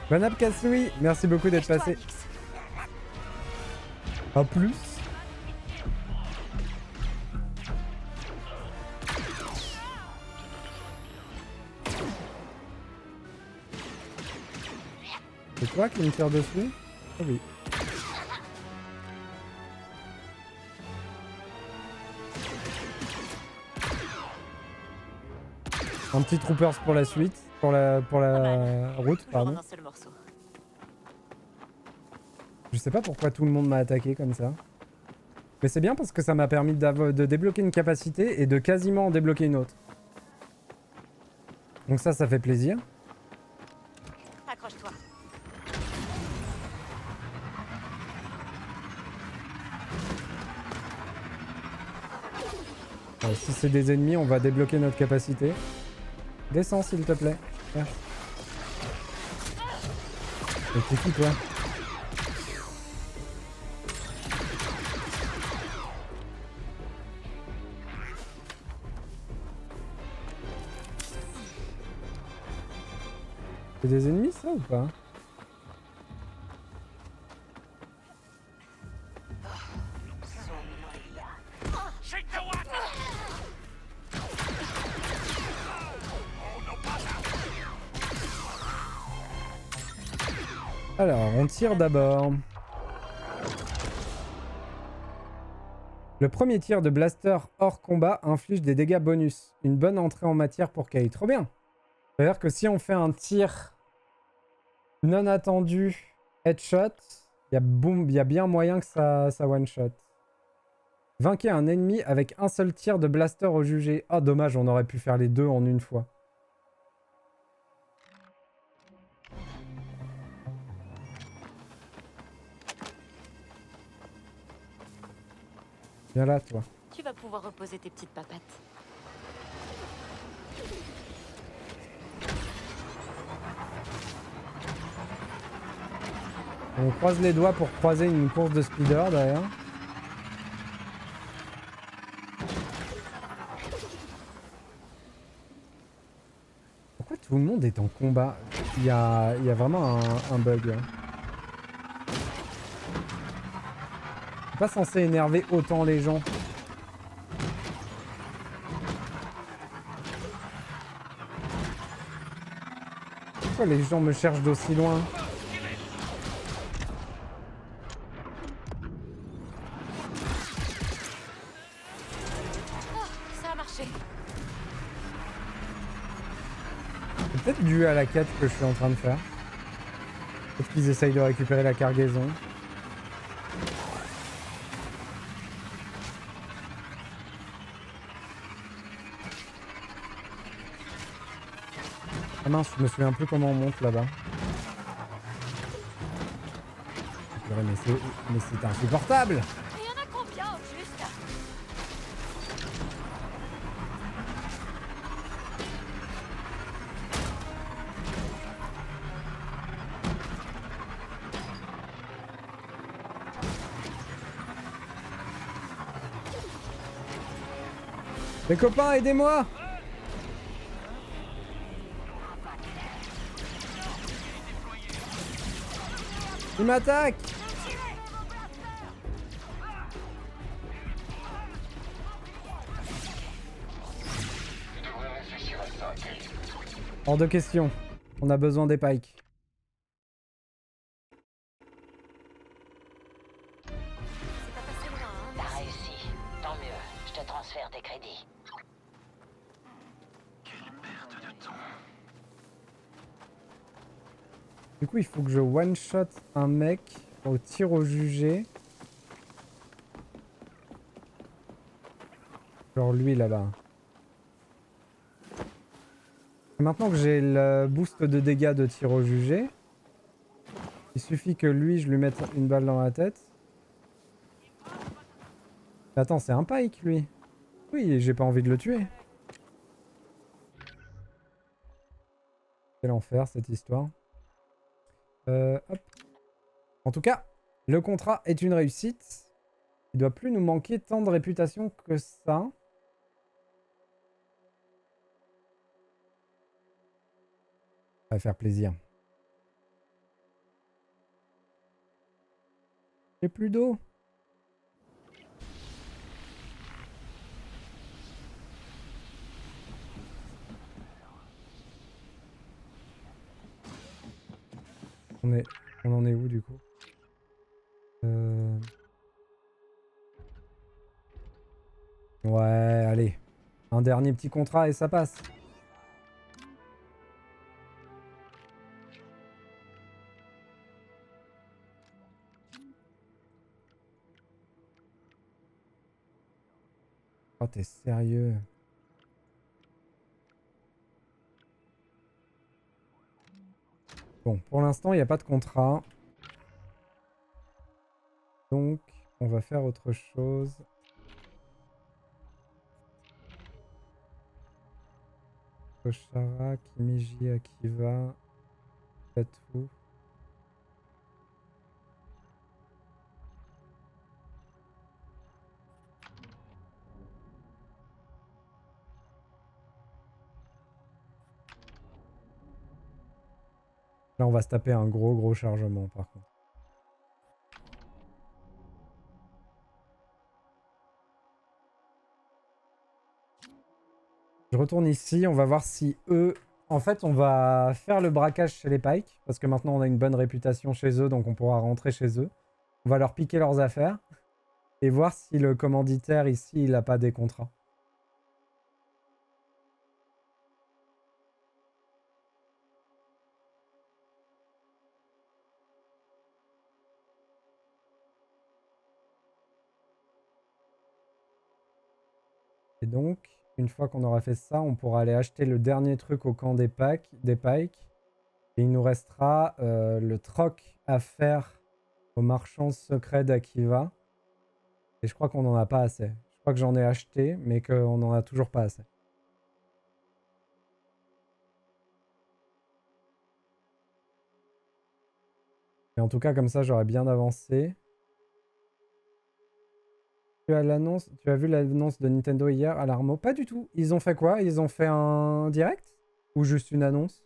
Banab Kasui, merci beaucoup d'être passé. À plus. C'est toi qui me tire dessus? Oh oui. Un petit troopers pour la suite, pour la route, Toujours pardon. en un seul morceau. Je sais pas pourquoi tout le monde m'a attaqué comme ça. Mais c'est bien parce que ça m'a permis de débloquer une capacité et de quasiment en débloquer une autre. Donc ça fait plaisir. Accroche-toi. Si c'est des ennemis, on va débloquer notre capacité. Descends s'il te plaît. Merci. Et t'es qui toi? C'est des ennemis ça ou pas? Alors, on tire d'abord. Le premier tir de blaster hors combat inflige des dégâts bonus. Une bonne entrée en matière pour Kay. Trop bien. C'est-à-dire que si on fait un tir non attendu headshot, il y a bien moyen que ça one-shot. Vainquez un ennemi avec un seul tir de blaster au jugé. Ah, dommage, on aurait pu faire les deux en une fois. Viens là, toi. Tu vas pouvoir reposer tes petites papates. On croise les doigts pour croiser une course de speeder derrière. Pourquoi tout le monde est en combat? Il y a vraiment un bug. C'est pas censé énerver autant les gens. Pourquoi les gens me cherchent d'aussi loin? Ça a marché. C'est peut-être dû à la quête que je suis en train de faire. Peut-être qu'ils essayent de récupérer la cargaison. Ah mince, je me souviens plus comment on monte là-bas. Mais c'est insupportable! Il y en a combien au juste? Les copains, aidez-moi! Il m'attaque! Tu devrais réfléchir à ça, Kay. Hors de question. On a besoin des pikes. C'est pas passé loin, hein? T'as réussi. Tant mieux. Je te transfère tes crédits. Du coup, il faut que je one-shot un mec au tir au jugé. Genre lui là-bas. Maintenant que j'ai le boost de dégâts de tir au jugé, il suffit que lui, je lui mette une balle dans la tête. Mais attends, c'est un pike lui. Oui, j'ai pas envie de le tuer. Quel enfer cette histoire. Hop. En tout cas, le contrat est une réussite. Il doit plus nous manquer tant de réputation que ça. Ça va faire plaisir. J'ai plus d'eau. On en est où du coup? Ouais, allez. Un dernier petit contrat et ça passe. Oh, t'es sérieux? Bon, pour l'instant, il n'y a pas de contrat. Donc, on va faire autre chose. Koshara, Kimiji, Akiva, Tatou. Là, on va se taper un gros chargement, par contre. Je retourne ici, on va voir si eux... En fait, on va faire le braquage chez les Pike, parce que maintenant on a une bonne réputation chez eux, donc on pourra rentrer chez eux. On va leur piquer leurs affaires, et voir si le commanditaire ici, il n'a pas des contrats. Et donc, une fois qu'on aura fait ça, on pourra aller acheter le dernier truc au camp des Pike. Et il nous restera le troc à faire au marchand secret d'Akiva. Et je crois qu'on n'en a pas assez. Je crois que j'en ai acheté, mais qu'on n'en a toujours pas assez. Et en tout cas, comme ça, j'aurais bien avancé. Tu as vu l'annonce de Nintendo hier à l'Armo? Pas du tout. Ils ont fait quoi? Ils ont fait un direct? Ou juste une annonce?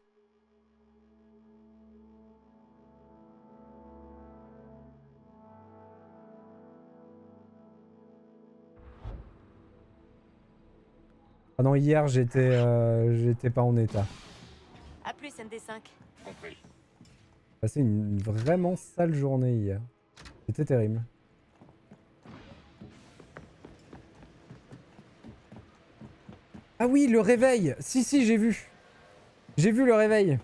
Ah non, hier, j'étais pas en état. A plus, ND5. Compris. J'ai passé une vraiment sale journée hier. C'était terrible. Ah oui, le réveil! Si, j'ai vu. J'ai vu le réveil.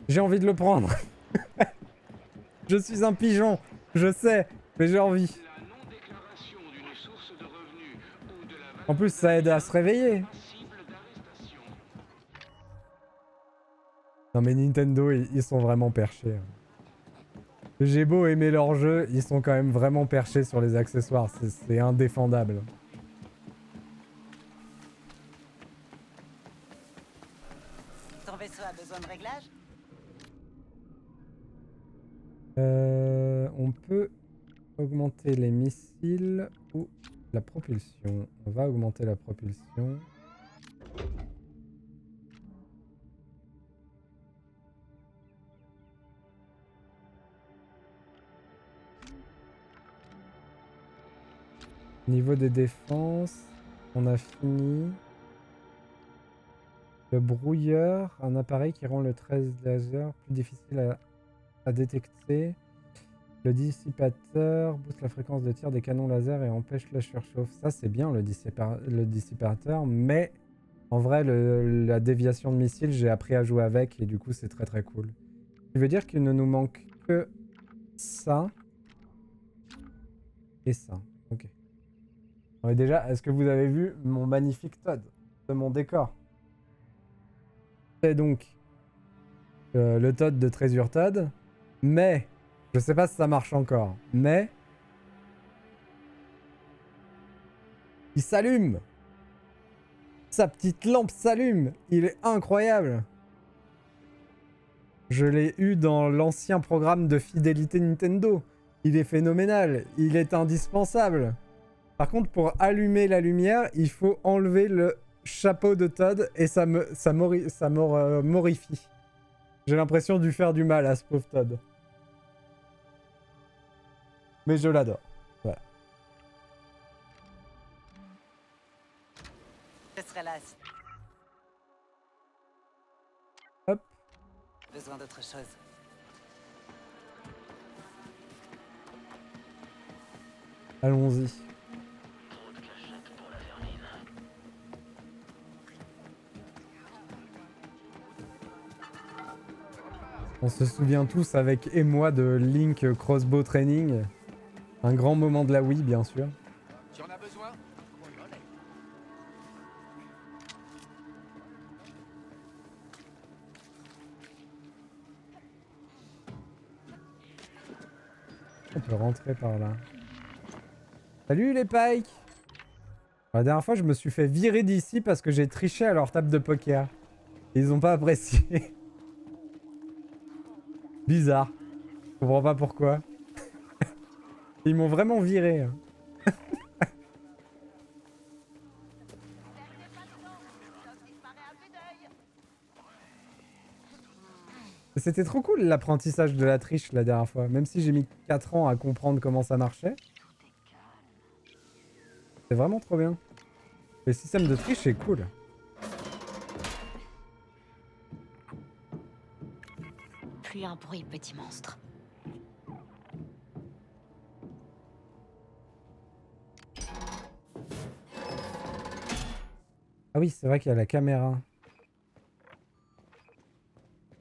J'ai envie de le prendre. Je suis un pigeon, je sais, mais j'ai envie. La non-déclaration d'une source de revenus ou de la En plus, ça aide à se réveiller. passible d'arrestation. Non mais Nintendo, ils sont vraiment perchés. J'ai beau aimer leur jeu, ils sont quand même vraiment perchés sur les accessoires. C'est indéfendable. Ton vaisseau a besoin de réglage? On peut augmenter les missiles ou la propulsion. On va augmenter la propulsion. Niveau des défenses, on a fini. Le brouilleur, un appareil qui rend le 13 laser plus difficile à détecter. Le dissipateur booste la fréquence de tir des canons laser et empêche la surchauffe. Ça, c'est bien le dissipateur, mais en vrai, la déviation de missile, j'ai appris à jouer avec et du coup, c'est très cool. Ce qui veut dire qu'il ne nous manque que ça et ça. Ok. Et déjà, est-ce que vous avez vu mon magnifique Todd de mon décor? C'est donc le Todd de Treasure Todd, mais je sais pas si ça marche encore, mais il s'allume. Sa petite lampe s'allume. Il est incroyable. Je l'ai eu dans l'ancien programme de fidélité Nintendo. Il est phénoménal. Il est indispensable. Par contre, pour allumer la lumière, il faut enlever le chapeau de Todd et ça morifie. J'ai l'impression de lui faire du mal à ce pauvre Todd. Mais je l'adore. Voilà. Je serai là si Hop. besoin d'autre chose. Allons-y. On se souvient tous avec émoi de Link Crossbow Training. Un grand moment de la Wii, bien sûr. Tu en as besoin? On peut rentrer par là. Salut les pikes! La dernière fois, je me suis fait virer d'ici parce que j'ai triché à leur table de poker. Ils ont pas apprécié. Bizarre. Je comprends pas pourquoi. Ils m'ont vraiment viré. C'était trop cool l'apprentissage de la triche la dernière fois. Même si j'ai mis 4 ans à comprendre comment ça marchait. C'est vraiment trop bien. Le système de triche est cool. Plus un bruit, petit monstre. Ah oui, c'est vrai qu'il y a la caméra.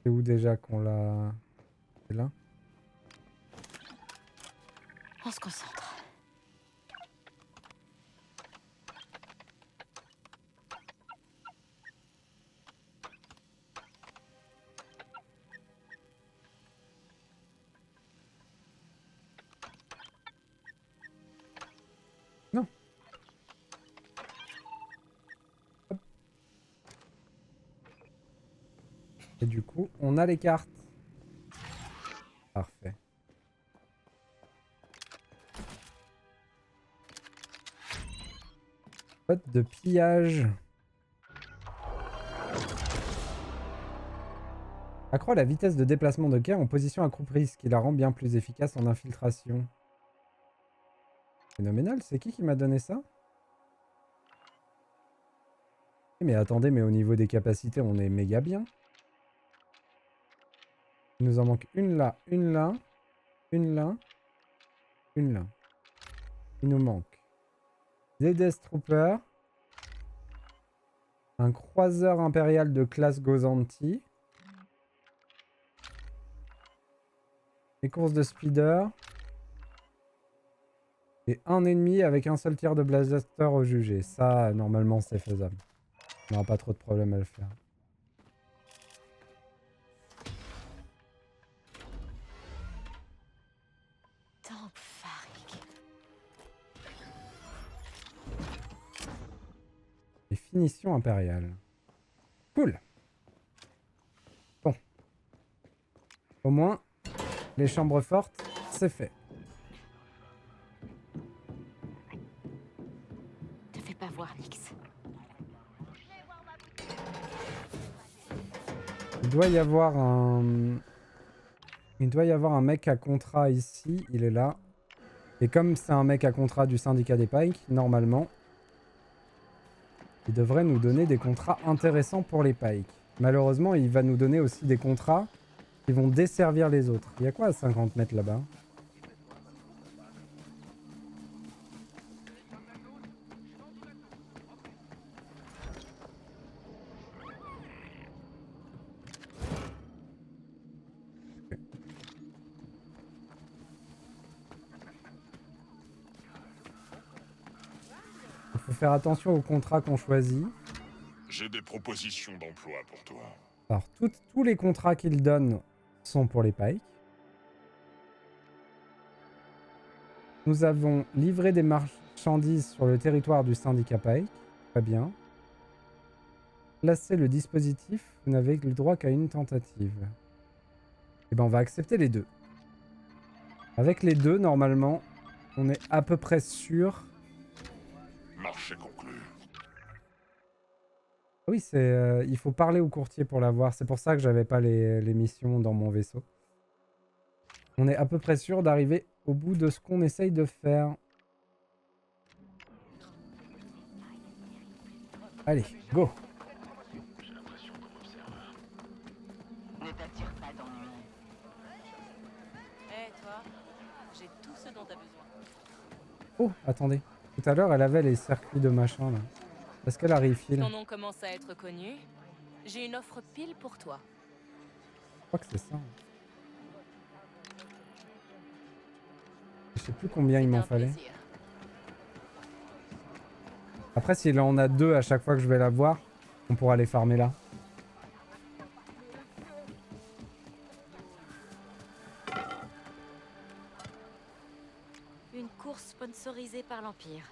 C'est où déjà qu'on l'a... C'est là? On se concentre. Non. Hop. Et du coup, on a les cartes. Parfait. Code de pillage. Accroît la vitesse de déplacement de Kerr en position accroupie, ce qui la rend bien plus efficace en infiltration. Phénoménal, c'est qui m'a donné ça? Mais attendez, mais au niveau des capacités, on est méga bien. Il nous en manque une là, une là, une là, une là. Il nous manque des Death Troopers, un croiseur impérial de classe Gozanti, des courses de speeder, et un ennemi avec un seul tir de blaster au jugé. Ça, normalement, c'est faisable. On n'aura pas trop de problème à le faire. Tank Farik. Et finition impériale. Cool. Bon. Au moins, les chambres fortes, c'est fait. Te fais pas voir, Nix. Il doit y avoir un... Il doit y avoir un mec à contrat ici. Il est là. Et comme c'est un mec à contrat du syndicat des Pikes, normalement, il devrait nous donner des contrats intéressants pour les Pikes. Malheureusement, il va nous donner aussi des contrats qui vont desservir les autres. Il y a quoi à 50 mètres là-bas? Il faut faire attention aux contrats qu'on choisit. J'ai des propositions d'emploi pour toi. Alors, tous les contrats qu'il donne sont pour les Pikes. Nous avons livré des marchandises sur le territoire du syndicat Pike. Très bien. Placer le dispositif, vous n'avez le droit qu'à une tentative. Eh ben, on va accepter les deux. Avec les deux, normalement, on est à peu près sûr. Marché conclu. Oui, c'est il faut parler au courtier pour l'avoir. C'est pour ça que j'avais pas les missions dans mon vaisseau. On est à peu près sûr d'arriver au bout de ce qu'on essaye de faire. Allez, go! Ne t'attire pas d'ennui. Hé, toi, j'ai tout ce dont t'as besoin. Oh, attendez. Tout à l'heure, elle avait les circuits de machin, là. Est-ce qu'elle a refill? Ton nom commence à être connu. J'ai une offre pile pour toi. Je crois que c'est ça. Je sais plus combien il m'en fallait. Plaisir. Après, s'il en a deux à chaque fois que je vais la voir, on pourra les farmer là. Une course sponsorisée par l'Empire.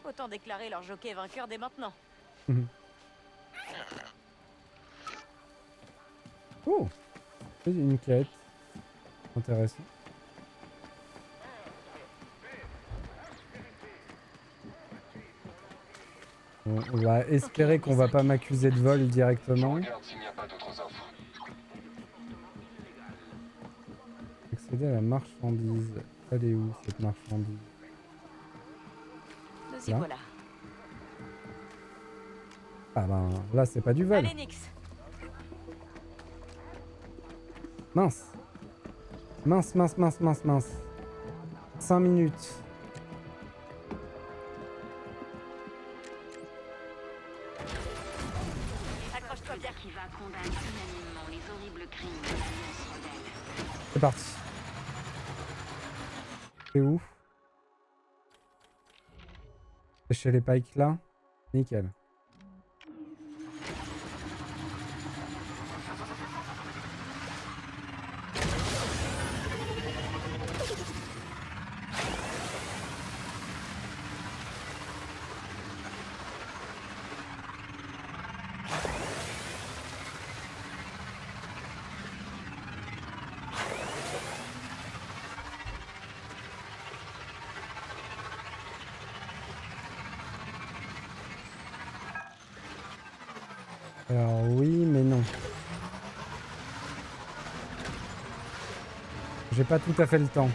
Autant déclarer leur jockey vainqueur dès maintenant. Oh, c'est une quête. Intéressant. Bon, on va espérer qu'on va pas m'accuser de vol Je directement. regarde s'il n'y a pas d'autres offres. Accéder à la marchandise. Elle est où cette marchandise? Nous y Là. voilà. Ah ben là c'est pas du vol. Allez, Nix. Mince. Mince, mince, mince, mince, mince. 5 minutes. Accroche-toi bien. Qui va condamner unanimement les horribles crimes de l'Alliance rebelle. C'est parti. C'est où? C'est chez les Pikes là? Nickel. Alors oui, mais non. J'ai pas tout à fait le temps.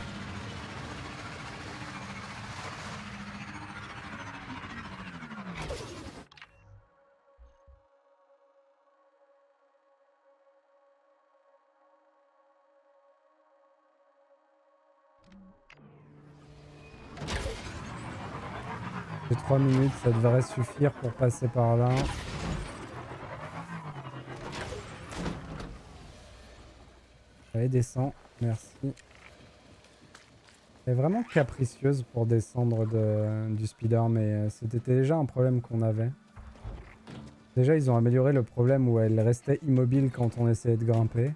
J'ai 3 minutes, ça devrait suffire pour passer par là. Allez, descends, merci. Elle est vraiment capricieuse pour descendre du speeder, mais c'était déjà un problème qu'on avait. Déjà, ils ont amélioré le problème où elle restait immobile quand on essayait de grimper.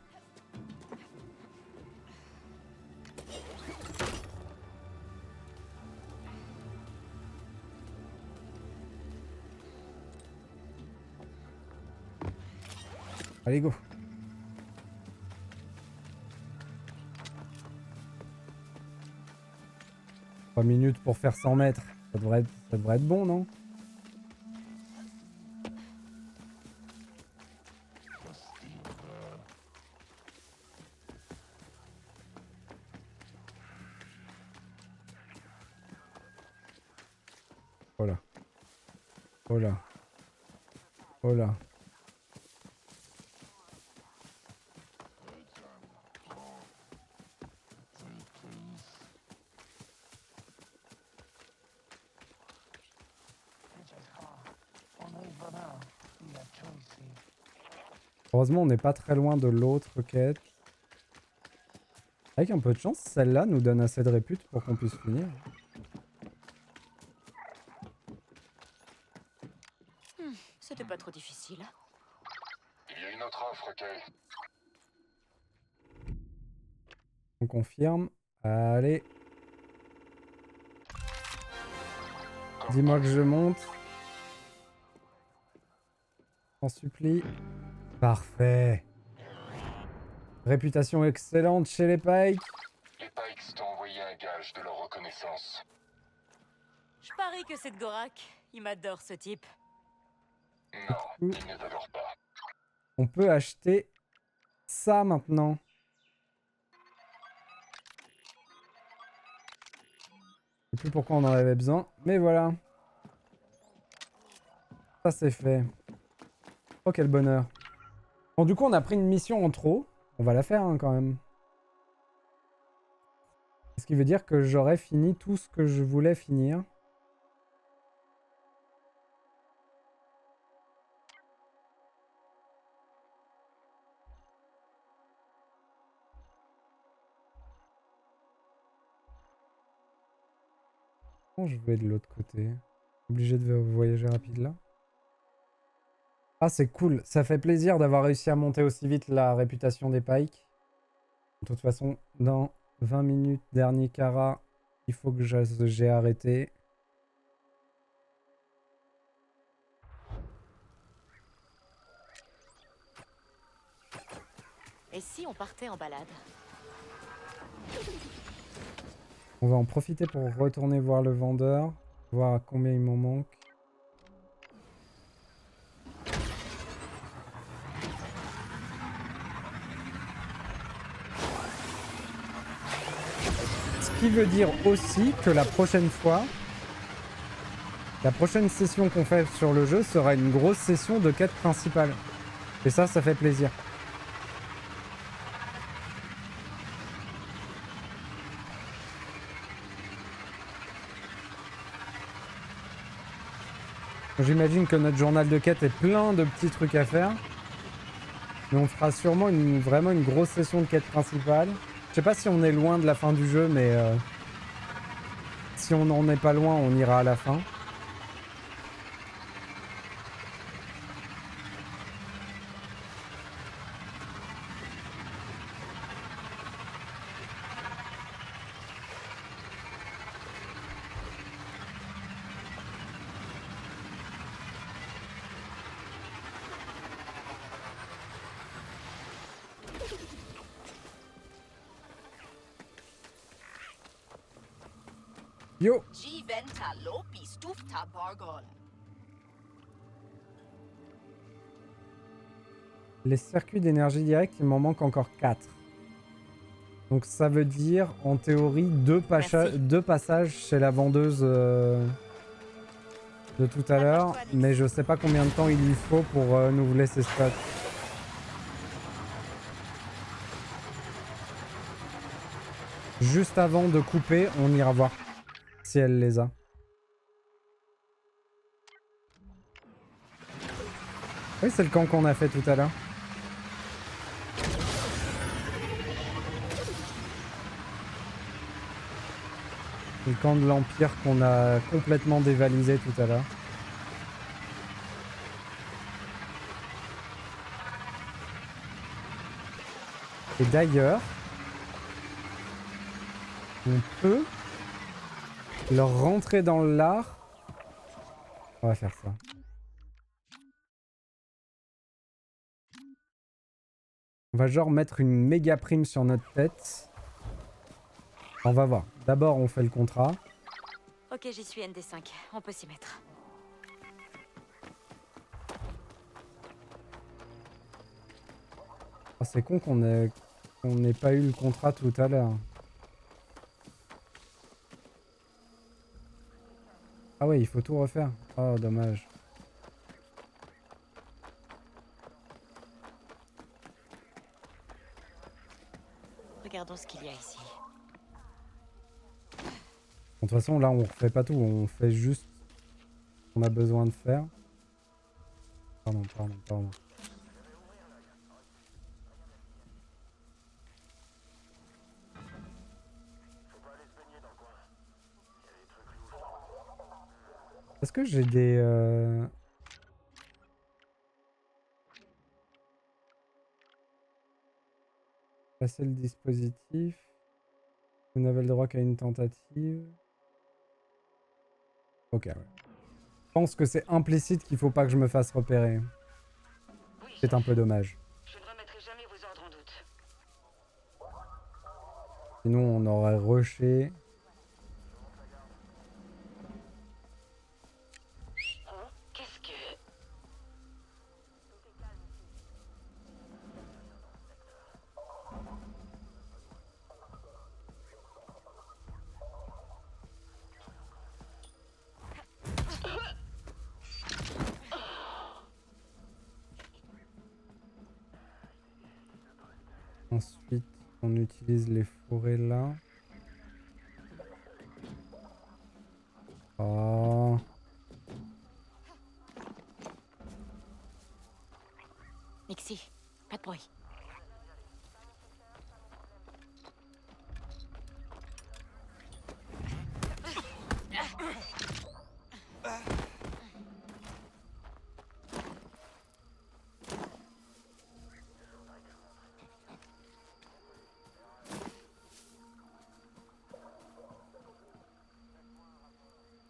Allez, go! « 3 minutes pour faire 100 mètres. Ça devrait être bon, non? Oh là. Oh là. Oh là. Heureusement, on n'est pas très loin de l'autre quête. Avec un peu de chance, celle-là nous donne assez de répute pour qu'on puisse finir. C'était pas trop difficile. Il y a une autre offre, Kay. On confirme. Allez. Dis-moi que je monte. T'en supplie. Parfait. Réputation excellente chez les Pikes. Les Pikes t'ont envoyé un gage de leur reconnaissance. Je parie que c'est de Gorak. Il m'adore, ce type. Non, ils ne t'adorent pas. On peut acheter ça maintenant. Je sais plus pourquoi on en avait besoin, mais voilà. Ça c'est fait. Oh quel bonheur. Bon du coup on a pris une mission en trop. On va la faire hein, quand même. Ce qui veut dire que j'aurais fini tout ce que je voulais finir. Je vais de l'autre côté. Obligé de voyager rapide là. Ah c'est cool, ça fait plaisir d'avoir réussi à monter aussi vite la réputation des Pikes. De toute façon, dans 20 minutes, dernier Kara, Il faut que j'ai arrêté. Et si on partait en balade? On va en profiter pour retourner voir le vendeur, voir à combien il m'en manque. Ce qui veut dire aussi que la prochaine fois, la prochaine session qu'on fait sur le jeu sera une grosse session de quête principale. Et ça fait plaisir. J'imagine que notre journal de quête est plein de petits trucs à faire. Mais on fera sûrement vraiment une grosse session de quête principale. Je sais pas si on est loin de la fin du jeu, mais si on n'en est pas loin, on ira à la fin. Yo! Les circuits d'énergie directe, il m'en manque encore 4. Donc ça veut dire, en théorie, deux passages chez la vendeuse de tout à l'heure. Mais je sais pas combien de temps il lui faut pour renouveler ses stats. Juste avant de couper, on ira voir si elle les a. Oui, c'est le camp qu'on a fait tout à l'heure. Le camp de l'Empire qu'on a complètement dévalisé tout à l'heure. Et d'ailleurs, on peut leur rentrer dans l'art. On va faire ça. On va genre mettre une méga prime sur notre tête. On va voir. D'abord, on fait le contrat. Ok, j'y suis ND5. On peut s'y mettre. Oh, c'est con qu'on n'ait pas eu le contrat tout à l'heure. Ah ouais, il faut tout refaire. Oh, dommage. Regardons ce qu'il y a ici. De toute façon, là, on refait pas tout. On fait juste ce qu'on a besoin de faire. Pardon. Est-ce que j'ai des... Passer le dispositif. Vous n'avez le droit qu'à une tentative. Ok, ouais. Je pense que c'est implicite qu'il faut pas que je me fasse repérer. C'est un peu dommage. Je ne remettrai jamais vos ordres en doute. Sinon, on aurait rushé. Hein? Qu'est-ce que... Ensuite, on utilise les forêts là. Oh. Nixie, pas de bruit.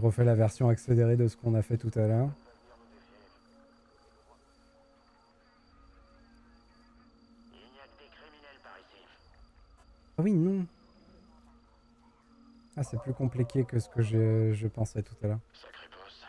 refais la version accélérée de ce qu'on a fait tout à l'heure. Ah oui, non. Ah, c'est plus compliqué que ce que je pensais tout à l'heure. Sacré boss.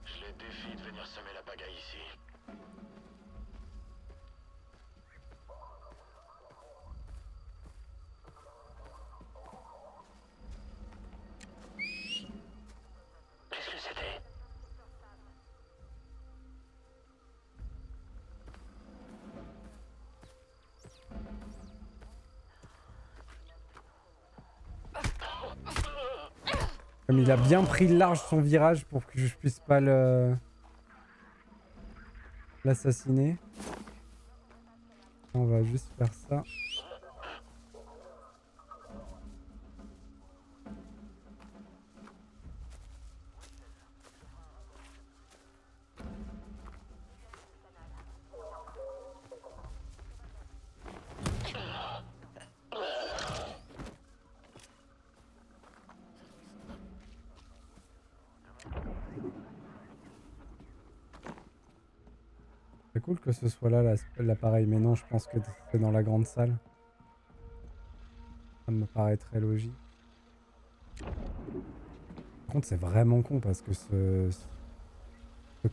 Je les défie de venir semer la pagaille ici. Qu'est-ce que c'était? Comme il a bien pris large son virage pour que je puisse pas l'assassiner. On va juste faire ça. C'est cool que ce soit là l'appareil, mais non, je pense que c'est dans la grande salle. Ça me paraît très logique. Par contre, c'est vraiment con parce que ce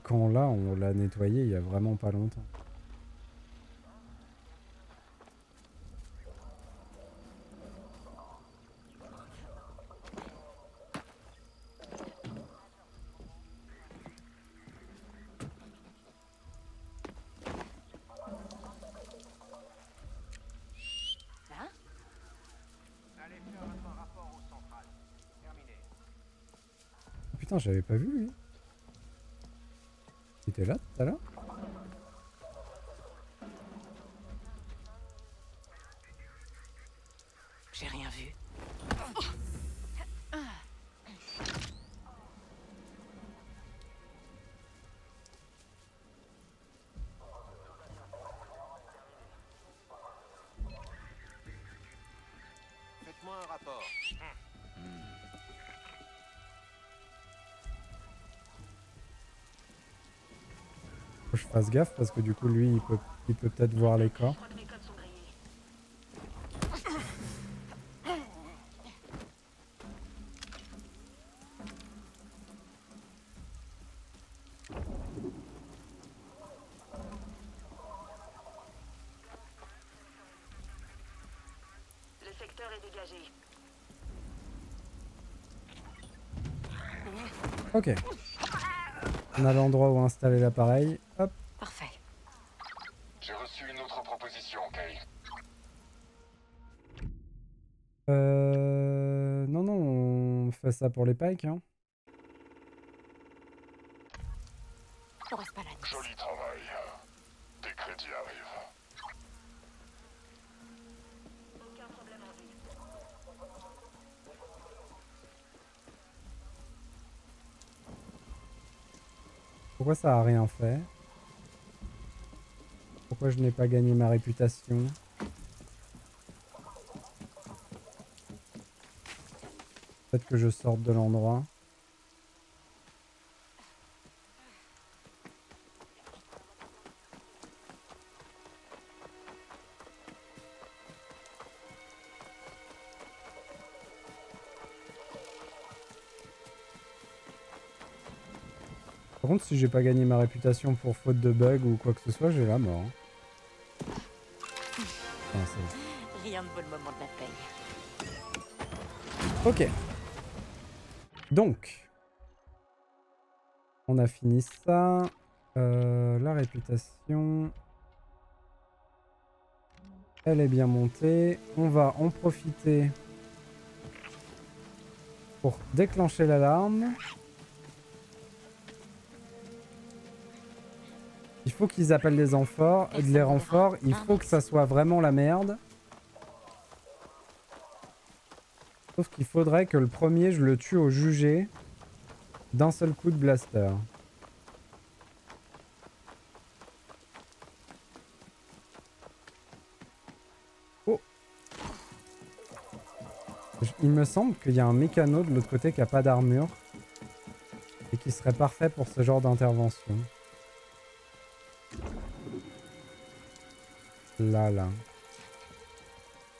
camp-là, on l'a nettoyé il y a vraiment pas longtemps. Là? Putain, j'avais pas vu lui. Il était là tout à l'heure? J'ai rien vu. Faites-moi un rapport. Faut que je fasse gaffe parce que du coup lui il peut peut-être voir les corps. Je crois que mes codes sont grillés. Le secteur est dégagé. Ok. On a l'endroit où installer l'appareil. Hop. Parfait. J'ai reçu une autre proposition, Kay. Non, non, on fait ça pour les pikes, hein. On reste pas là. Joli travail. Tes crédits arrivent. Aucun problème en vue. Pourquoi ça a rien fait? Pourquoi je n'ai pas gagné ma réputation? Peut-être que je sorte de l'endroit. Par contre, si j'ai pas gagné ma réputation pour faute de bug ou quoi que ce soit, j'ai la mort. Ah, Rien ne vaut le moment de la paye. ok. Donc, on a fini ça. La réputation, elle est bien montée. On va en profiter pour déclencher l'alarme. Il faut qu'ils appellent les renforts. Il faut que ça soit vraiment la merde. Sauf qu'il faudrait que le premier, je le tue au jugé d'un seul coup de blaster. Oh! Il me semble qu'il y a un mécano de l'autre côté qui a pas d'armure. Et qui serait parfait pour ce genre d'intervention. Là.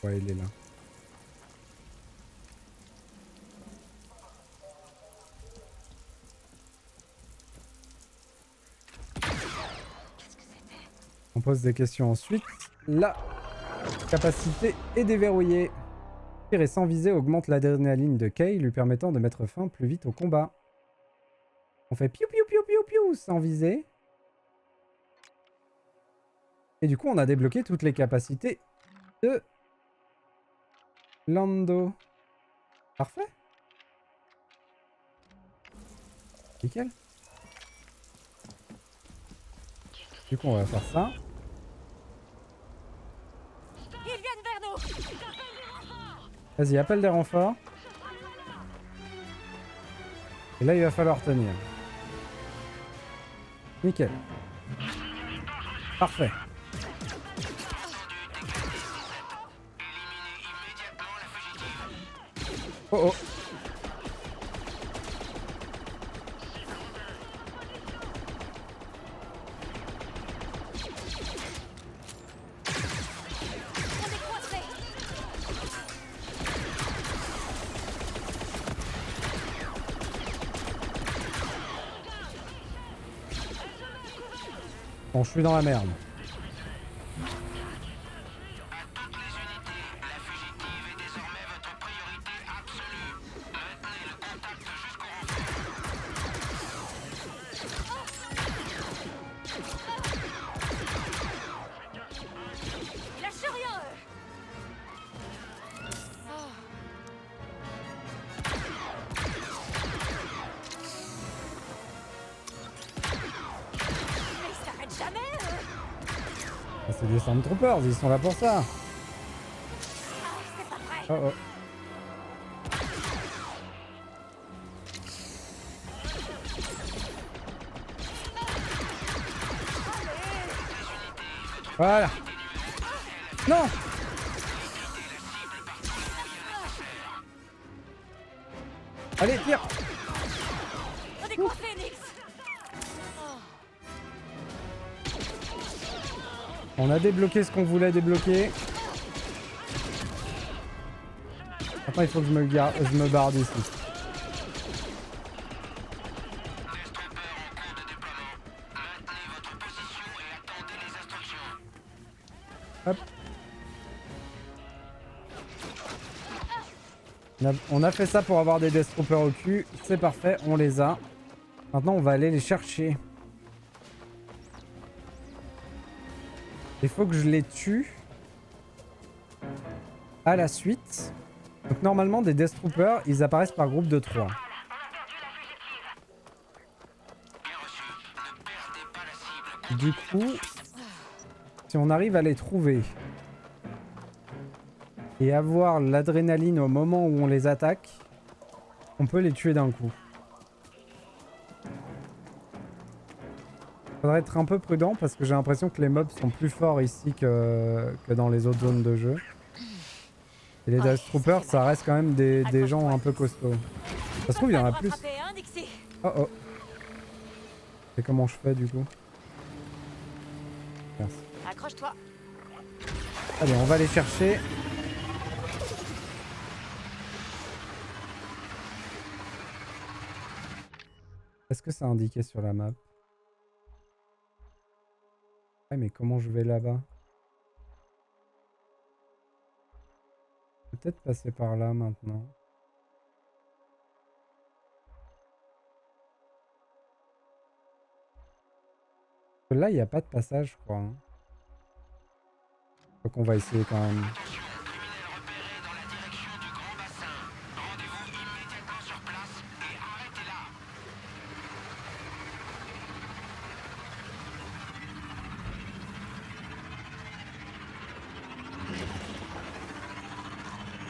Ouais, il est là. On pose des questions ensuite. La capacité est déverrouillée. Tirer sans viser augmente l'adrénaline de Kay, lui permettant de mettre fin plus vite au combat. On fait piou piou piou piou piou sans viser. Et du coup, on a débloqué toutes les capacités de Lando. Parfait. Nickel. Du coup, on va faire ça. Ils viennent vers nous. Vas-y, appelle des renforts. Et là, il va falloir tenir. Nickel. Parfait. Oh oh. Bon, je suis dans la merde. Lâchez rien. Mais ils s'arrêtent jamais. Ah, c'est des Stormtroopers, ils sont là pour ça. C'est pas vrai. Oh oh. Voilà. Non. Allez, tire. On est coincés, Nix. On a débloqué ce qu'on voulait débloquer. Maintenant, il faut que je me barre d'ici. Hop. On a fait ça pour avoir des Death Troopers au cul. C'est parfait, on les a. Maintenant, on va aller les chercher. Il faut que je les tue à la suite. Donc normalement, des Death Troopers, ils apparaissent par groupe de 3. Du coup, si on arrive à les trouver et avoir l'adrénaline au moment où on les attaque, on peut les tuer d'un coup. Faudrait être un peu prudent parce que j'ai l'impression que les mobs sont plus forts ici que dans les autres zones de jeu. Et les Death Troopers, ça reste quand même des gens un peu costauds. Ça se trouve, il y en a plus. Oh oh. Et comment je fais du coup? Merci. Accroche-toi. Allez, on va les chercher. Est-ce que c'est indiqué sur la map? Ouais, mais comment je vais là-bas? Peut-être passer par là maintenant. Là, il n'y a pas de passage, je crois. Hein. Donc on va essayer quand même.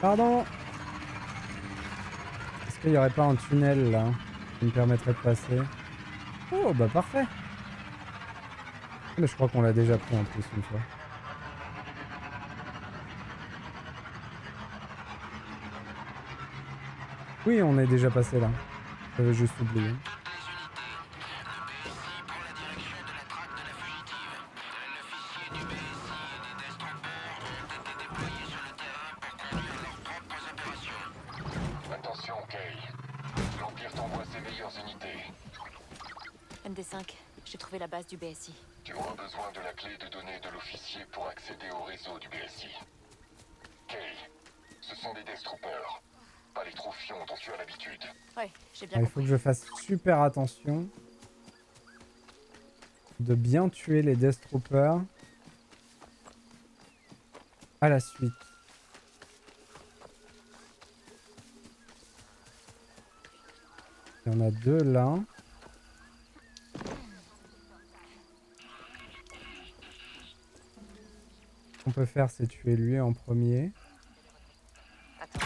Pardon. qu'il n'y aurait pas un tunnel là qui me permettrait de passer? Oh bah parfait. Mais je crois qu'on l'a déjà pris en plus une fois. Oui, on est déjà passé là. J'avais juste oublié. Attention, Kay. L'Empire t'envoie ses meilleures unités. MD5, j'ai trouvé la base du BSI. Tu auras besoin de la clé de données de l'officier pour accéder au réseau du BSI. Kay, ce sont des Death Troopers. Pas les troufions dont tu as l'habitude. Ouais, j'ai bien Il faut compris. que je fasse super attention de bien tuer les Death Troopers à la suite. Il y en a deux là. Ce qu'on peut faire, c'est tuer lui en premier. Attends.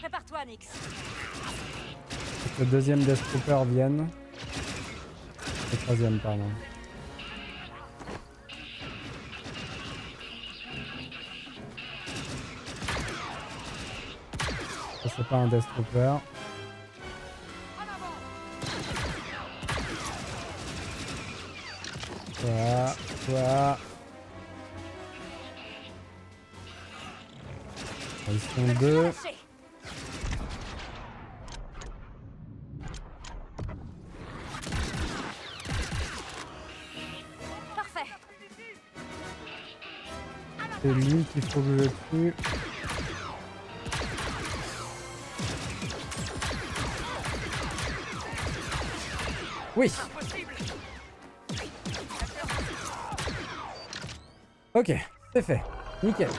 Prépare-toi, Nix. Que le deuxième Death Trooper vienne. Le troisième, pardon. Ça, c'est pas un Death Trooper. Voilà, voilà. Ils sont deux. Lâchez. Parfait. C'est lui qu'il faut que je tue. Oui. Ok, c'est fait. Nickel.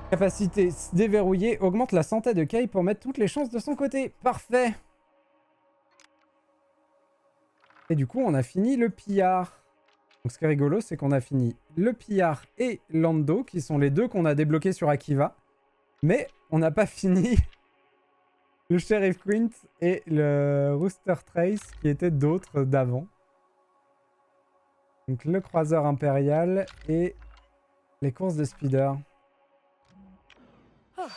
Capacité déverrouillée augmente la santé de Kay pour mettre toutes les chances de son côté. Parfait. Et du coup, on a fini le pillard. Donc ce qui est rigolo, c'est qu'on a fini le pillard et Lando, qui sont les deux qu'on a débloqués sur Akiva. Mais on n'a pas fini le Sheriff Quint et le Rooster Trace, qui étaient d'autres d'avant. Donc le croiseur impérial et les courses de speeder. Oh,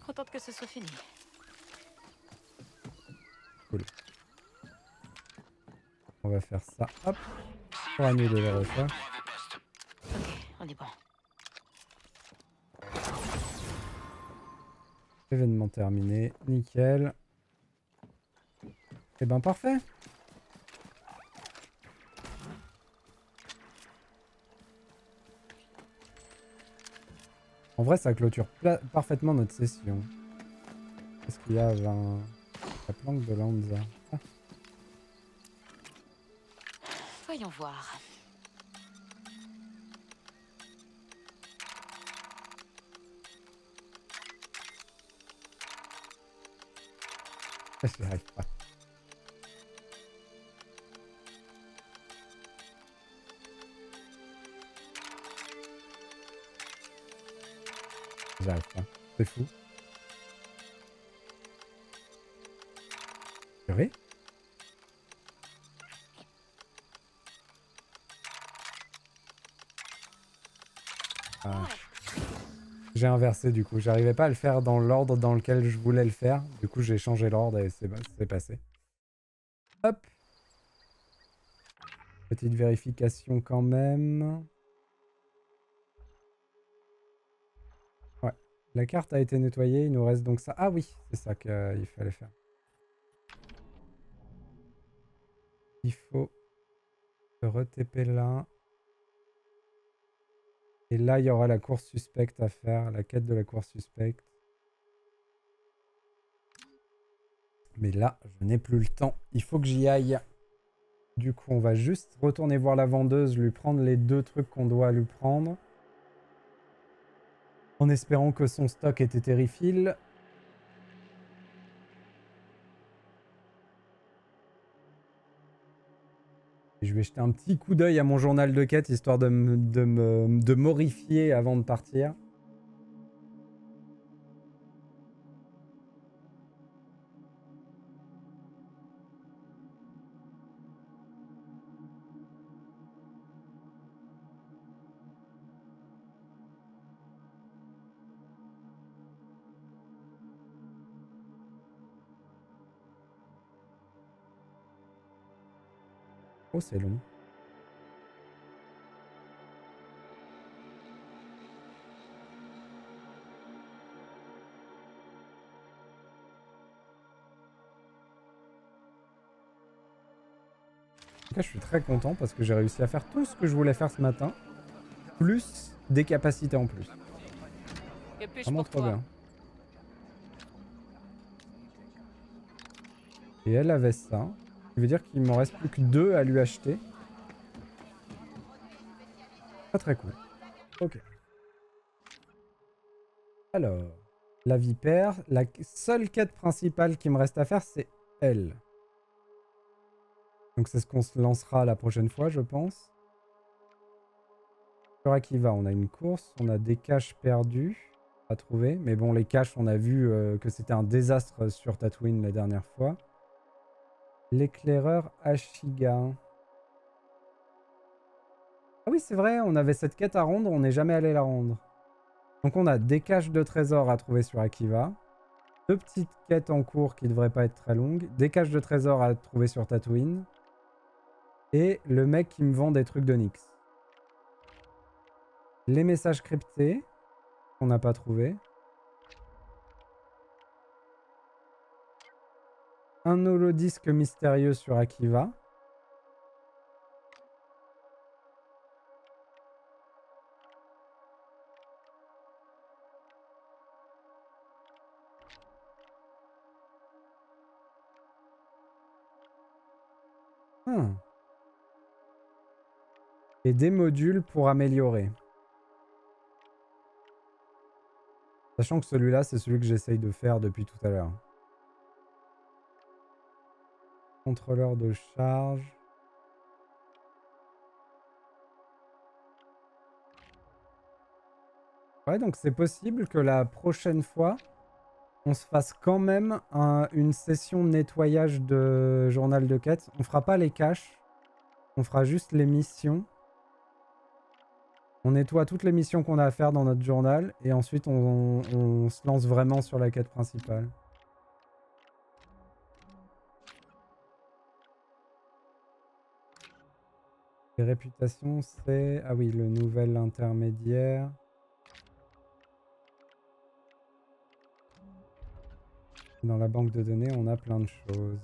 contente que ce soit fini. Cool. On va faire ça, hop, pour annuler les recherches. Ok, on est bon. Événement terminé, nickel. Et ben parfait. En vrai, ça clôture parfaitement notre session. Qu'est-ce qu'il y a la planque de Lanza. Ah, Voyons voir. je n'y arrive pas. J'arrive pas. C'est fou. Purée. Ah. J'ai inversé du coup. J'arrivais pas à le faire dans l'ordre dans lequel je voulais le faire. Du coup, j'ai changé l'ordre et c'est passé. Hop. Petite vérification quand même. Ouais. La carte a été nettoyée. Il nous reste donc ça. Ah oui, c'est ça qu'il fallait faire. Il faut re-TP là. Et là, il y aura la course suspecte à faire, la quête de la course suspecte. Mais là, je n'ai plus le temps. Il faut que j'y aille. Du coup, on va juste retourner voir la vendeuse, lui prendre les 2 trucs qu'on doit lui prendre. En espérant que son stock ait été refill. Et je vais jeter un petit coup d'œil à mon journal de quête, histoire de m'horrifier avant de partir. Oh, c'est long. En tout cas, je suis très content parce que j'ai réussi à faire tout ce que je voulais faire ce matin, plus des capacités en plus. Que puis-je Vraiment pour trop toi? bien. Et elle avait ça. Ce qui veut dire qu'il m'en reste plus que 2 à lui acheter. Très très cool. Ok. Alors, la vipère. La seule quête principale qui me reste à faire, c'est elle. Donc c'est ce qu'on se lancera la prochaine fois, je pense. Sur Akiva, on a une course, on a des caches perdus à trouver. Mais bon, les caches, on a vu que c'était un désastre sur Tatooine la dernière fois. L'éclaireur Ashiga. Ah oui, c'est vrai, on avait cette quête à rendre, on n'est jamais allé la rendre. Donc on a des caches de trésors à trouver sur Akiva. 2 petites quêtes en cours qui devraient pas être très longues. Des caches de trésors à trouver sur Tatooine. Et le mec qui me vend des trucs de Nyx. Les messages cryptés qu'on n'a pas trouvé. Un holodisque mystérieux sur Akiva. Ah. Et des modules pour améliorer. Sachant que celui-là, c'est celui que j'essaye de faire depuis tout à l'heure. Contrôleur de charge. Ouais, donc c'est possible que la prochaine fois, on se fasse quand même une session de nettoyage de journal de quête. On fera pas les caches. On fera juste les missions. On nettoie toutes les missions qu'on a à faire dans notre journal. Et ensuite, on se lance vraiment sur la quête principale. Les réputations, c'est... Ah oui, le nouvel intermédiaire. Dans la banque de données, on a plein de choses.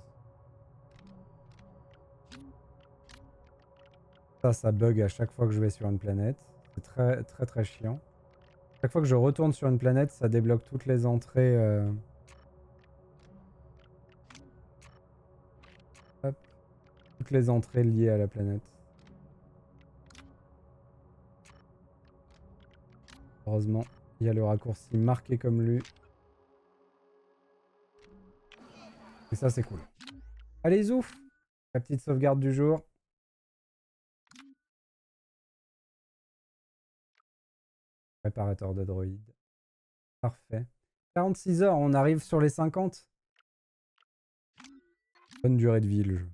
Ça bug à chaque fois que je vais sur une planète. C'est très très très chiant. Chaque fois que je retourne sur une planète, ça débloque toutes les entrées. Hop. Toutes les entrées liées à la planète. Heureusement, il y a le raccourci marqué comme lu. Et ça, c'est cool. Allez, zouf! La petite sauvegarde du jour. Réparateur de droïdes. Parfait. 46 heures, on arrive sur les 50. Bonne durée de vie, le jeu.